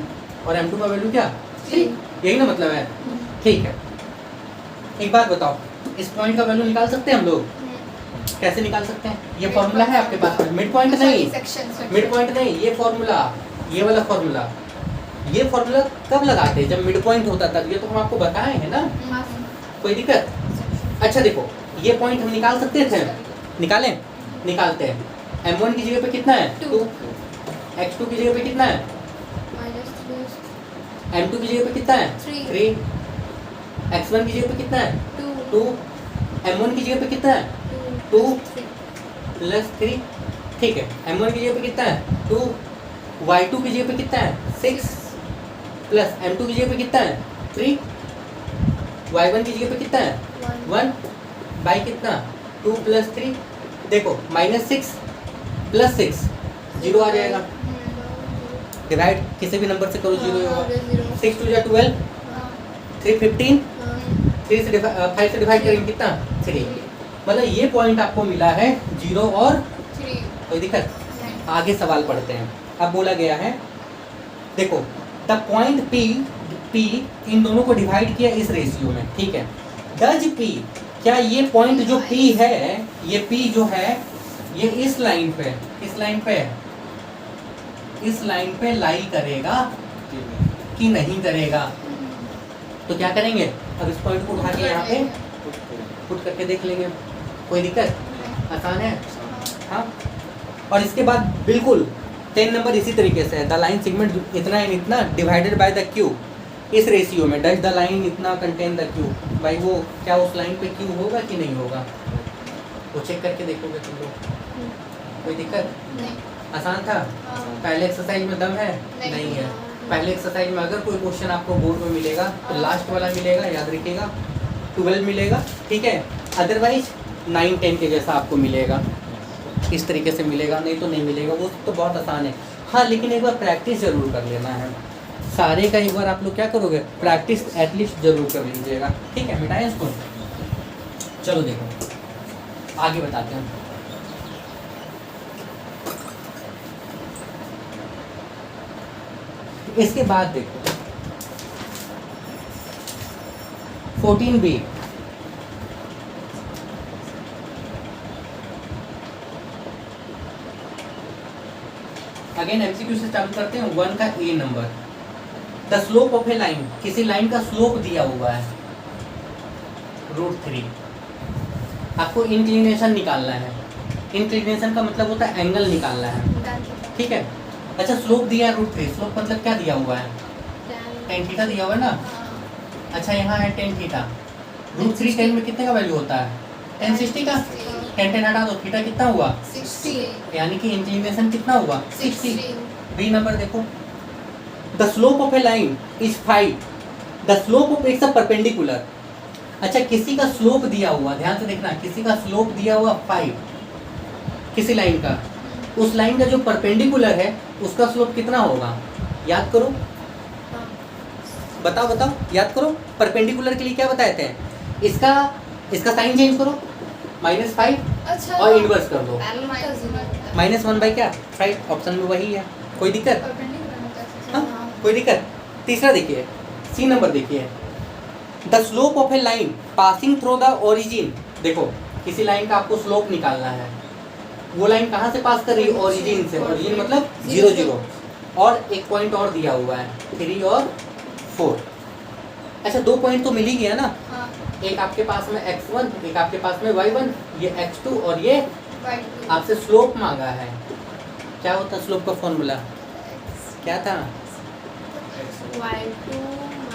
और m2 का वैल्यू क्या 3, यही ना मतलब है, ठीक है। एक बात बताओ, इस पॉइंट का वैल्यू निकाल सकते हैं हम लोग? कैसे निकाल सकते हैं? ये फॉर्मूला है आपके पास में, मिड पॉइंट नहीं, मिड पॉइंट नहीं, ये फॉर्मूला, ये वाला फॉर्मूला, ये फॉर्मूला कब लगाते हैं, जब मिड पॉइंट होता था, ये तो हम आपको बताए हैं ना। कोई दिक्कत? अच्छा देखो ये पॉइंट हम निकाल सकते थे, निकालें, निकालते हैं। m1 की जगह पे कितना है 2, x2 की जगह पे कितना है, m2 की जगह पे कितना है 3, x1 की जगह पे कितना है 2, m1 की जगह पे कितना है 2 प्लस 3, ठीक है। m1 की जगह पे कितना है 2, y2 की जगह पे कितना है 6 प्लस m2 की जगह पे कितना है 3, y1 की जगह पे कितना है 1 बाई कितना 2 प्लस 3, देखो -6 प्लस 6 0 आ जाएगा, डिवाइड किसी भी नंबर से करो 0 होगा, 6 2 जा 12, 3 15, 3 से 5 से डिवाइड करेंगे कितना 3, मतलब ये पॉइंट आपको मिला है 0 और 3। कोई दिक्कत? आगे सवाल पढ़ते हैं। अब बोला गया है देखो द पॉइंट P इन दोनों को डिवाइड किया इस रेशियो में, ठीक है। डज P, क्या ये पॉइंट जो P है, ये P जो है ये इस लाइन पे, इस लाइन पे लाई करेगा की नहीं करेगा। तो क्या करेंगे, अब इस पॉइंट को उठा के यहाँ पे पुट करके देख लेंगे, कोई दिक्कत, आसान है। हाँ, और इसके बाद बिल्कुल 10 नंबर इसी तरीके से है, द लाइन सेगमेंट इतना एंड इतना डिवाइडेड बाय द क्यू, इस रेशियो में डज द लाइन इतना कंटेन द क्यू। भाई वो क्या उस लाइन पे क्यू होगा कि नहीं होगा, वो चेक करके देखोगे तुम लोग, कोई दिक्कत नहीं। आसान था। पहले एक्सरसाइज में दम है नहीं है। पहले एक्सरसाइज में अगर कोई क्वेश्चन आपको बोर्ड में मिलेगा तो लास्ट वाला मिलेगा, याद रखिएगा, 12 मिलेगा, ठीक है, अदरवाइज 9 10 के जैसा आपको मिलेगा, इस तरीके से मिलेगा, नहीं तो नहीं मिलेगा। वो तो बहुत आसान है। हाँ, लेकिन एक बार प्रैक्टिस जरूर कर लेना है, सारे का एक बार आप लोग क्या करोगे, प्रैक्टिस एटलीस्ट जरूर कर लीजिएगा, ठीक है। मिटाएं इसको, चलो देखो आगे बताते हैं। इसके बाद देखो 14B, अगेन एमसीक्यू से चालू करते हैं। 1 का a number, the slope of a line, किसी लाइन का स्लोप दिया हुआ है √3, आपको इंक्लिनेशन निकालना है। इंक्लिनेशन का मतलब होता है एंगल निकालना है, ठीक है। अच्छा, स्लोप दिया है √3, स्लोप मतलब क्या दिया हुआ है, tan थीटा दिया हुआ है ना। अच्छा, यहाँ है tan थीटा, √3 10 में कितने का वैल्यू होता है, tan 60 का, tan हटा दो, थीटा कितना हुआ 60, यानी कि इंक्लिनेशन कितना हुआ 60। बी नंबर देखो, the slope of a line is 5, the slope of it's a perpendicular. अच्छा, किसी का स्लोप दिया हुआ, ध्यान से देखना, किसी का स्लोप दिया हुआ 5, किसी लाइन का, उस लाइन का जो परपेंडिकुलर है उसका स्लोप कितना होगा, याद करो, बताओ बताओ, याद करो। परपेंडिकुलर के लिए क्या बताए थे, इसका साइन चेंज करो, -5 अच्छा, और इन्वर्स कर दो, -1 -1 क्या, राइट, ऑप्शन में वही है, कोई दिक्कत, हाँ, कोई दिक्कत। तीसरा देखिए, सी नंबर देखिए, the slope of a line passing through the origin. देखो, किसी लाइन का आपको स्लोप निकालना है, वो लाइन कहाँ से पास कर रही है, ओरिजिन से, ओरिजिन मतलब 0 0, और एक पॉइंट और दिया हुआ है 3 और 4। अच्छा, 2 पॉइंट तो मिल ही गया ना, हाँ, एक आपके पास में x1, एक आपके पास में y1, ये x2 और ये y2, आपसे स्लोप मांगा है। क्या होता है स्लोप का फॉर्मूला, क्या था,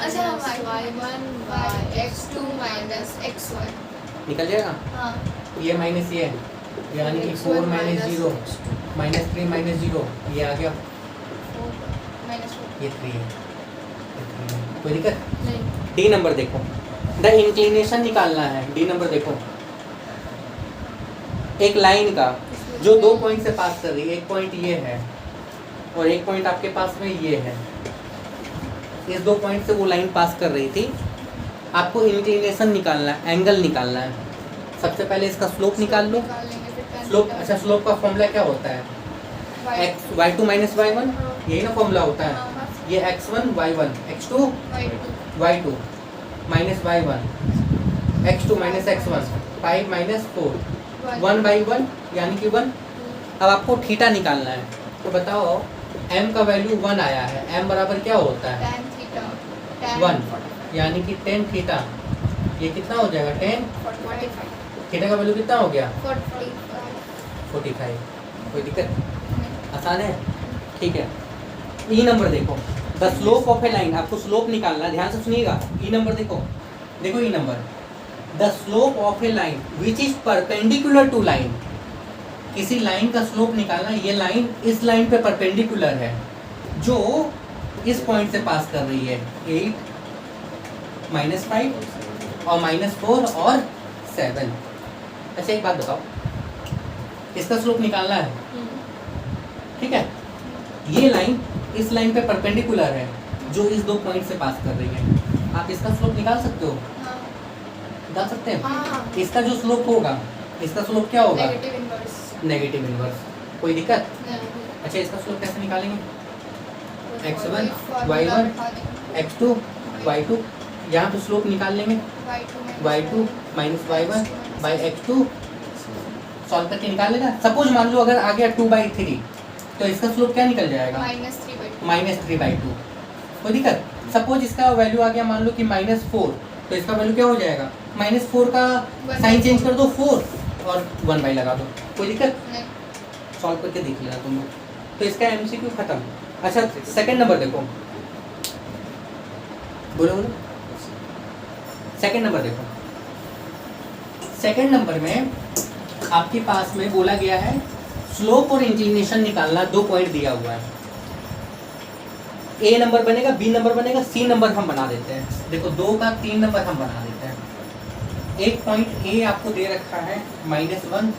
अच्छा, y1 by x2 minus xy, निकल जाएगा, हाँ, ये माइनस ये, यानी कि 4 - 0 -3 - 0, ये आ गया, 4 -4, ये 3 है, कोई दिक्कत। नहीं, डी नंबर देखो, द इंक्लिनेशन निकालना है। डी नंबर देखो, एक लाइन का जो 2 पॉइंट से पास कर रही है, एक पॉइंट ये है और एक पॉइंट आपके पास में ये है, इस 2 पॉइंट से वो लाइन पास कर रही थी, आपको इंक्लिनेशन निकालना है, एंगल निकालना है। सबसे पहले इसका स्लोप निकाल लो, निकालेंगे, फिर tan स्लोप, थीटा, अच्छा स्लोप का फॉर्मूला क्या होता है, y2 y2 - y1, यही ना फॉर्मूला होता है, हाँ, ये x1 y1, x2 y2, y2 minus y1, x2 minus x1, 5 - 4, 1/1 यानी कि 1। अब आपको थीटा निकालना है, तो बताओ m का वैल्यू 1 आया है, m बराबर क्या होता है tan थीटा, 1, यानी कि tan थीटा, ये कितना हो जाएगा, tan 45, थीटा का वैल्यू कितना हो गया 45, 45, कोई दिक्कत, आसान है, ठीक है। ई नंबर देखो, the slope of a line, आपको स्लोप निकालना है, ध्यान से सुनिएगा। ई नंबर देखो, देखो e number, the slope of a line which is perpendicular to line, किसी लाइन का स्लोप निकालना, ये लाइन इस लाइन पे परपेंडिकुलर है जो इस पॉइंट से पास कर रही है, 8 -5 और -4 और 7। अच्छा, एक बात बताओ, इसका स्लोप निकालना है, ठीक है, ये लाइन इस लाइन पे परपेंडिकुलर है जो इस 2 पॉइंट से पास कर रही है, आप इसका स्लोप निकाल सकते हो, हाँ, निकाल सकते हैं। हाँ, इसका जो स्लोप होगा, इसका स्लोप क्या होगा, नेगेटिव इनवर्स, नेगेटिव इनवर्स, कोई दिक्कत। नहीं, अच्छा, इसका स्लोप कैसे निकालेंगे, x1 फॉर्मूला y1 बैठा देंगे, x2 y2, यहाँ पे स्लोप निकाल लेंगे, y2 - y1 by x2, solve करके निकाल लेगा। सपोज मान लो अगर आ गया 2/3, तो इसका स्लोप क्या निकल जाएगा, -3/2, -3/2, कोई दिक्कत? सपोज इसका वैल्यू आ गया मान लो कि -4, तो इसका वैल्यू क्या हो जाएगा? -4 का साइन चेंज कर दो 4 और 1/, लगा दो, कोई दिक्कत? नहीं। सॉल्व करके देख लेना तुम लोग। तो इसका MCQ खत्म। अच्छा सेकंड नंबर देखो, बोलो बोलो। सेकंड नंबर देखो, सेकंड नंबर में आपके पास में बोला गया है स्लोप और इंक्लिनेशन निकालना, 2 पॉइंट दिया हुआ है। A नंबर बनेगा, B नंबर बनेगा, C नंबर हम बना देते हैं। देखो 2 का 3 नंबर हम बना देते हैं। एक पॉइंट A आपको दे रखा है -1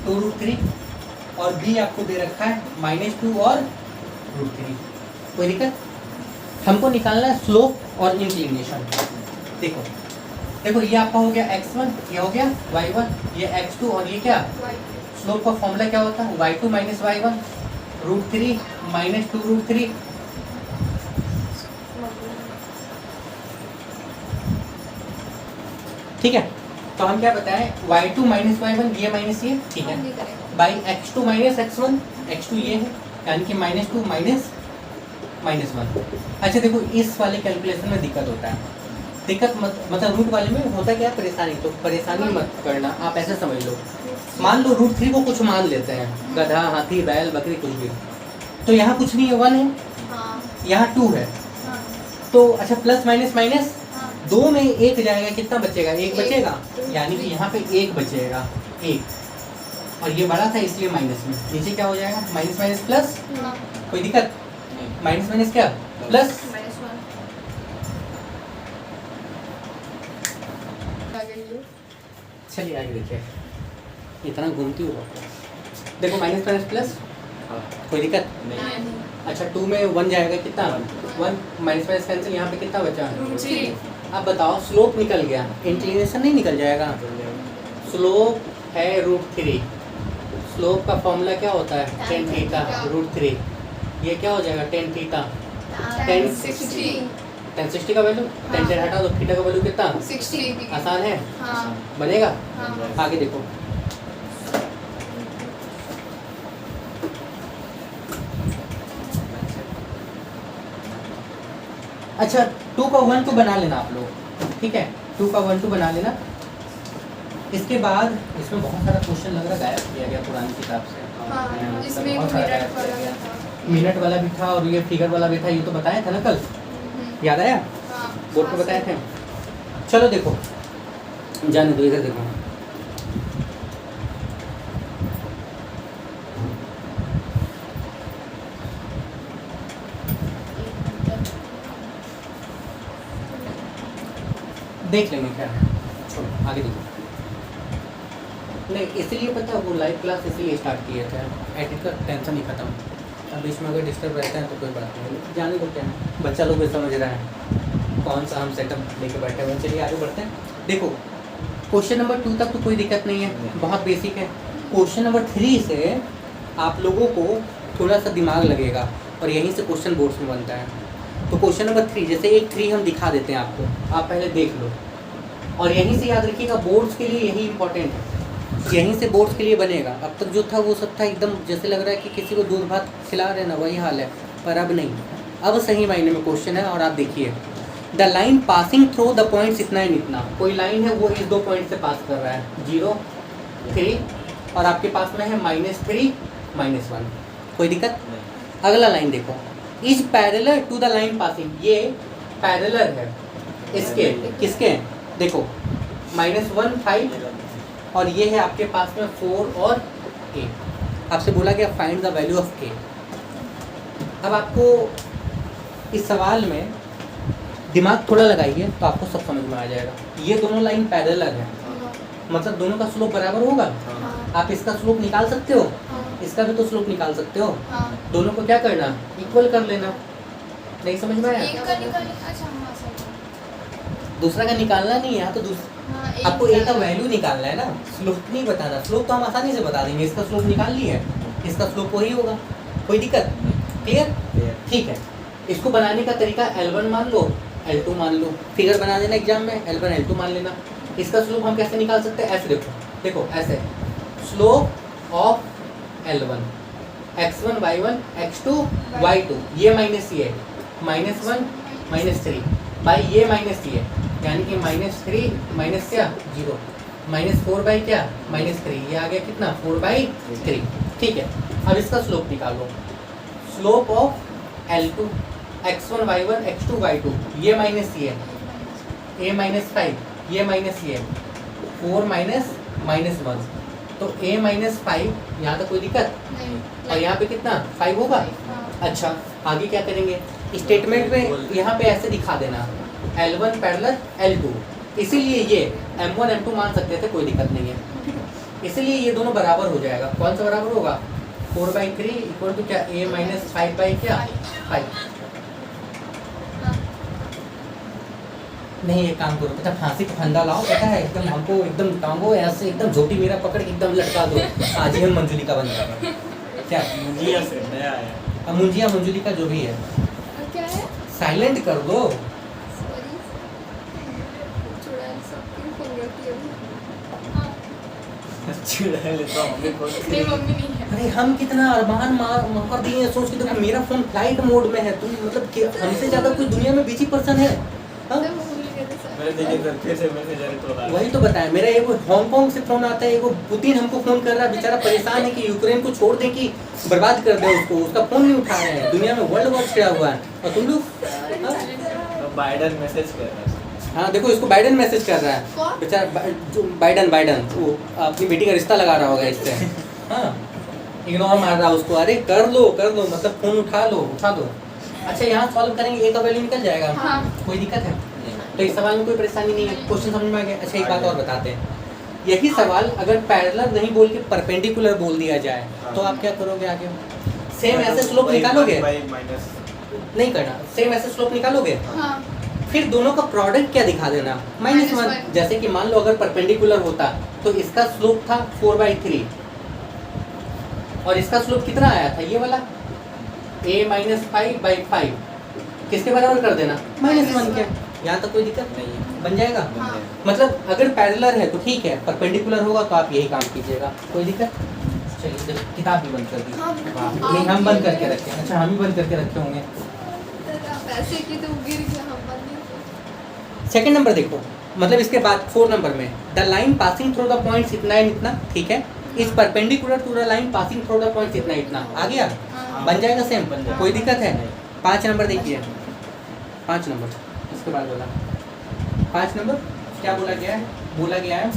2√3 और B आपको दे रखा है -2 और √3। कोई दिक्कत? हमको निकालना है स्लोप और इंक्लिनेशन। देखो देखो ये आपका हो गया x1, ये हो गया y1, ये x2 और ये क्या? स्लोप का फॉर्मूला क्या होता है? y2 - y1 √3 - 2√3। ठीक है, तो हम क्या बताएं? y2 - y1 ये माइनस ये, ठीक है, बाई x2 - x1, x2 ये है, यानी कि -2 -1। अच्छा देखो इस वाले कैलकुलेशन में दिक्कत होता है। दिक्कत मतलब रूट वाले में होता क्या है? परेशानी। तो परेशानी मत करना, आप ऐसे समझ लो, मान लो √3 को कुछ मान लेते हैं, गधा, हाथी, बैल, बकरी, कुछ भी। तो यहाँ कुछ नहीं है, 1 है, यहाँ 2 है। तो अच्छा प्लस माइनस माइनस, 2 में 1 जाएगा, कितना बचेगा? 1 बचेगा, यानी कि यहाँ पे 1 बचेगा, 1। और ये बड़ा था इसलिए माइनस में, नीचे क्या हो जाएगा? Minus minus plus. कोई दिक्कत? माइनस माइनस क्या? प्लस। चलिए आगे देखिए, इतना घूमती हुआ देखो, माइनस माइनस प्लस, कोई दिक्कत? अच्छा 2 में 1 जाएगा, कितना? 1 माइनस माइनस कैंसिल, यहाँ पे कितना बचा? अब बताओ स्लोप निकल गया, इंक्लिनेशन नहीं निकल जाएगा? स्लोप है √3, स्लोप का फॉर्मूला क्या होता है? tan theta √3। ये क्या हो जाएगा? tan थीटा tan 60 का वैल्यू, tan से हटा दो, थीटा का वैल्यू कितना? 60। आसान है, हाँ। बनेगा? हाँ। आगे देखो, अच्छा 2 का 1 2 बना लेना आप लोग, ठीक है, 2 का 1 2 बना लेना। इसके बाद इसमें बहुत सारा क्वेश्चन लग रहा है गायब किया गया पुरानी किताब से। हाँ, इसमें बहुत सारा मिनट गायब किया गया। वाला मिनट वाला भी था और ये फिगर वाला भी था, ये तो बताया था ना कल, याद आया? बोर्ड पे बताए थे। चलो देखो, जाने दो, इधर देखो, देख लेंगे क्या है, छोड़ो आगे देखो। नहीं इसलिए पता है वो लाइव क्लास इसलिए स्टार्ट किए थे, एडिट का टेंशन ही खत्म। अब इसमें अगर डिस्टर्ब रहते हैं तो कोई बात नहीं, जाने को क्या है, बच्चा लोग भी समझ रहा है कौन सा हम सेटअप लेके बैठे हुए हैं। चलिए आगे बढ़ते हैं। देखो क्वेश्चन नंबर 2 तक तो कोई दिक्कत नहीं है, बहुत बेसिक है। क्वेश्चन नंबर 3 से आप लोगों को थोड़ा सा दिमाग लगेगा और यहीं से क्वेश्चन बोर्ड्स में बनता है। तो क्वेश्चन नंबर 3, जैसे एक 3 हम दिखा देते हैं आपको, आप पहले देख लो और यहीं से याद रखिएगा, बोर्ड्स के लिए यही इंपॉर्टेंट है, यहीं से बोर्ड्स के लिए बनेगा। अब तक जो था वो सब था एकदम जैसे लग रहा है कि किसी को दूध भात खिला रहे ना, वही हाल है, पर अब नहीं, अब सही मायने में क्वेश्चन है। और आप देखिए, the line passing through the points, इतना है इतना, कोई लाइन है वो इस 2 पॉइंट से पास कर रहा है, 0 3 और आपके पास में है -3 -1, कोई दिक्कत? अगला लाइन देखो, is parallel to the line passing, ये पैरेलल है इसके, किसके? देखो -1 5 और ये है आपके पास में 4 और 8। आपसे बोला गया find the value of a। अब आपको इस सवाल में दिमाग थोड़ा लगाइए तो आपको सब समझ में आ जाएगा। ये दोनों लाइन पैरेलल है, मतलब दोनों का स्लोप बराबर होगा। आप इसका स्लोप निकाल सकते हो, इसका भी तो स्लोप निकाल सकते हो। दोनों को क्या करना? इक्वल कर लेना। नहीं समझ में आया? दूसरा का निकालना नहीं है, यहाँ तो आपको ए का वैल्यू निकालना है ना, स्लोप नहीं बताना। स्लोप तो हम आसानी से बता देंगे, इसका स्लोप निकाल लिए, इसका स्लोप वही होगा, कोई दिक्कत? क्लियर? ठीक है, इसको बनाने का तरीका L1 मान लो, L2 मान लो, फिगर बना देना एग्जाम में, L1 L2 मान लेना। इसका स्लोप हम कैसे निकाल सकते हैं? ऐसे देखो, देखो ऐसे, slope of L1 x1 y1 x2 y2, ये माइनस ये, -1 -3 बाई ये माइनस ये, यानी कि -3 माइनस क्या 0, -4 बाई क्या -3, ये आ गया कितना 4/3। ठीक है, अब इसका स्लोप निकालो। Slope of L2 x1 y1 x2 y2, ये माइनस ये a -5, ये माइनस ये 4 -1, तो a -5, यहाँ तक कोई दिक्कत, और यहाँ पे कितना 5 होगा। अच्छा, आगे क्या करेंगे, स्टेटमेंट में यहाँ पे ऐसे दिखा देना L1 पैरेलल L2, इसीलिए ये M1 M2 मान सकते थे, कोई दिक्कत नहीं है। इसीलिए ये दोनों बराबर हो जाएगा। कौन सा बराबर होगा, 4/3 इक्वल टू क्या a -5 बाई क्या 5। नहीं, एक काम करो, पता फांसी का फंदा लाओ, पता है एकदम हमको एकदम टांगो ऐसे, एकदम झोटी मेरा पकड़ के एकदम लटका दो, आज ही हम मंजुली का बन जाएगा। क्या मुंजिया से नया है, अब मुंजिया मंजुली का जो भी है क्या है? साइलेंट कर दो। सॉरी, चुड़ैल सबकी फोन करती है अभी। हाँ, चुड़ैल लेता हूँ मैं खुद। मेरी मम्मी नहीं है। अरे हम कितना अरमान मार दिए हैं, सोच के देखो मेरा फोन फ्लाइट मोड में है, तुम मतलब कि हमसे ज्यादा कोई दुनिया में बिजी पर्सन है। हाँ? मैं भूल गई थी सर। मैंने देखिए घर फिर से मैसेज आ रहा है। वही तो बताया, मेरा एगो हांगकांग से फोन आता है, एगो पुतिन हमको फोन कर रहा है, बेचारा परेशान है कि यूक्रेन को छोड़ दें कि बर्बाद कर दे उसको, उसका फोन नहीं उठा रहे हैं, दुनिया में वर्ल्ड वॉर छिड़ा हुआ है, और तुम लोग हाँ? तो बाइडन मैसेज कर रहा है। हाँ देखो, इसको बाइडन मैसेज कर रहा है, कौन? बेचारा जो बाइडन वो अपनी बेटी का रिश्ता लगा रहा होगा इससे। हाँ, इग्नोर मार रहा है उसको, अरे कर लो मतलब फोन उठा दो। अच्छा, यहाँ सॉल्व करेंगे, ए का वैल्यू निकल जाएगा। हाँ। कोई दिक्कत है तो इस सवाल में कोई परेशानी नहीं है, क्वेश्चन समझ में आ गया। अच्छा, एक बात और बताते हैं, यही सवाल अगर पैरेलल नहीं बोल के परपेंडिकुलर बोल दिया जाए तो आप क्या करोगे आगे, सेम ऐसे स्लोप निकालोगे, माइनस नहीं करना, सेम ऐसे स्लोप निकालोगे, हाँ, फिर दोनों का प्रोडक्ट क्या दिखा देना -1। जैसे कि मान लो अगर परपेंडिकुलर होता तो इसका स्लोप था 4/3 और इसका स्लोप कितना आया था, ये वाला a -5/5, किसके बराबर कर देना -1 के। यहाँ तक कोई दिक्कत नहीं है। बन जाएगा। हाँ। मतलब अगर पैरेलल है तो ठीक है, परपेंडिकुलर होगा तो आप यही काम कीजिएगा, कोई दिक्कत। चलिए देखो, किताब भी बंद कर दी। हाँ, वाह, नहीं हम बंद करके रखे, अच्छा हम ही बंद करके रखे होंगे। आप ऐसे की तो गिर गया, हम बंद नहीं किया। सेकंड नंबर देखो, मतलब इसके बाद 4 नंबर में the line passing through the points इतना एंड इतना, ठीक है, is perpendicular to the line passing through the points इतना इतना, आ गया, हाँ। बन जाएगा सेम, बन जाएगा। कोई दिक्कत है। 5 नंबर देखिए, 5 नंबर इसके बाद बोला 5 नंबर क्या बोला गया है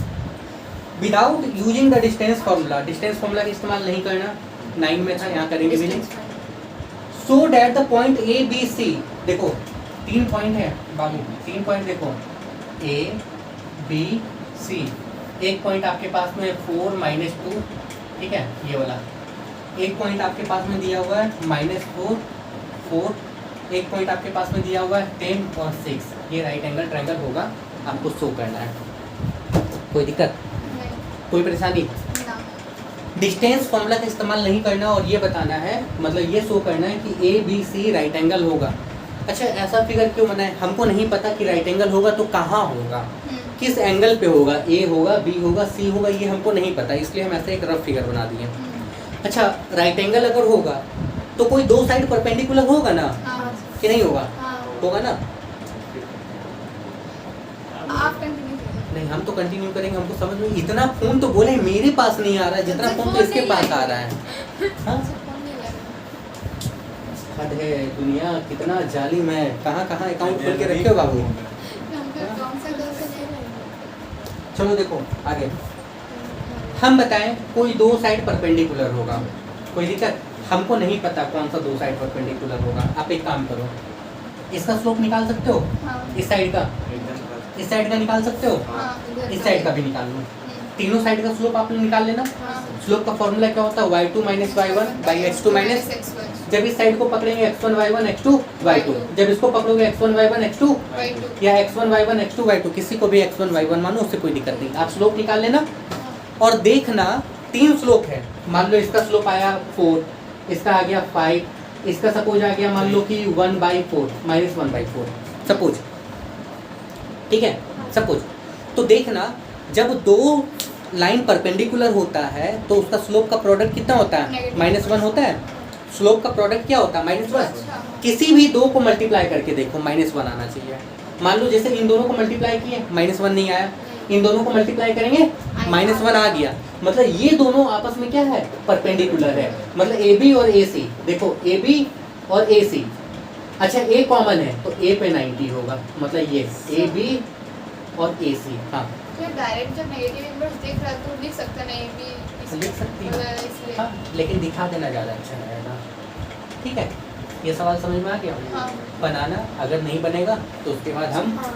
without using the distance formula, distance formula का इस्तेमाल नहीं करना, 9 में था, यहाँ करेंगे भी नहीं। So that the point A B C, देखो 3 पॉइंट है बाबू, 3 पॉइंट देखो ए बी सी, एक पॉइंट आपके पास में 4 -2, ठीक है, ये वाला एक पॉइंट आपके पास में दिया हुआ है -4 4, एक पॉइंट आपके पास में दिया हुआ है 10 और 6, ये राइट एंगल ट्रायंगल होगा, आपको शो करना है, कोई दिक्कत, नहीं, कोई परेशानी। ना। डिस्टेंस फॉर्मूला का इस्तेमाल नहीं करना और ये बताना है, मतलब ये शो करना है कि A B C right angle होगा। अच्छा, ऐसा फिगर क्यों बनाए, हमको नहीं पता कि राइट एंगल होगा तो कहाँ होगा, किस एंगल पे होगा, ए होगा बी होगा सी होगा, ये हमको नहीं पता, इसलिए हम ऐसे एक रफ फिगर बना दिए। अच्छा, राइट एंगल अगर होगा तो कोई दो साइड परपेंडिकुलर होगा ना, हाँ, कि नहीं होगा, हाँ। होगा ना। आप कंटिन्यू करिए। नहीं, हम तो कंटिन्यू करेंगे, हमको समझ में, इतना फोन तो बोले मेरे पास नहीं आ रहा है जितना फोन तो इसके पास आ रहा है। हाँ, मुझे फोन नहीं लगा। हद है, दुनिया कितना जालिम है, कहाँ कहाँ अकाउंट खोल के रखे हो बाबू। हम फिर कौन सा घर से ले रहे हैं? चलो देखो आगे, हम बताएं कोई दो साइड परपेंडिकुलर होगा, कोई दिक्कत, हमको नहीं पता कौन सा दो साइड परपेंडिकुलर होगा। आप एक काम करो, इसका स्लोप निकाल सकते हो, हाँ, इस साइड का, इस साइड का निकाल सकते हो, हाँ, इधर इस का साइड भी। का भी निकाल लो, तीनों साइड का स्लोप आपने निकाल लेना। हाँ। स्लोप का फॉर्मूला क्या होता है, y2 - y1 x2 minus, x1 जब इस साइड को पकड़ेंगे x1 y1 x2 y2, जब इसको पकड़ोगे x1 y1 x2 y2 या x1 y1 x2 y2, किसी को भी x1 y1 मानो, उससे कोई दिक्कत नहीं, आप स्लोप निकाल लेना। और देखना 3 स्लोप है, मान लो इसका स्लोप आया 4, इसका आ गया 5, इसका सपोज आ गया मान लो कि 1/4 -1/4 सपोज, ठीक है, सपोज। तो देखना जब दो लाइन परपेंडिकुलर होता है तो उसका स्लोप का प्रोडक्ट कितना होता है, Negative. -1 होता है। स्लोप का प्रोडक्ट क्या होता है, -1। अच्छा। किसी भी दो को मल्टीप्लाई करके देखो -1 आना चाहिए। मान लो जैसे इन दोनों को मल्टीप्लाई किए -1 नहीं आया, इन दोनों को मल्टीप्लाई करेंगे -1 आ गया, मतलब ये दोनों आपस में क्या है, परपेंडिकुलर है। मतलब ए बी और ए सी, देखो ए बी और ए सी, अच्छा ए कॉमन है तो ए पे 90 होगा, मतलब ये ए बी और ए सी। हाँ तो डायरेक्ट जब नेगेटिव इनवर्स देख रहा है तो लिख सकते नहीं भी लिख सकती मतलब है, इसलिए। हाँ, लेकिन दिखा देना ज़्यादा अच्छा रहेगा। ठीक है, ये सवाल समझ में आ गया? हाँ बनाना, अगर नहीं बनेगा तो उसके बाद हम हाँ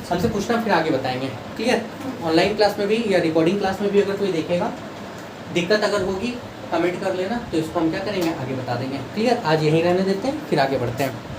हमसे पूछना, फिर आगे बताएंगे। क्लियर? ऑनलाइन क्लास में भी या रिकॉर्डिंग क्लास में भी अगर कोई देखेगा, दिक्कत अगर होगी कमेंट कर लेना, तो इसको हम क्या करेंगे, आगे बता देंगे। क्लियर? आज यहीं रहने देते हैं, फिर आगे बढ़ते हैं।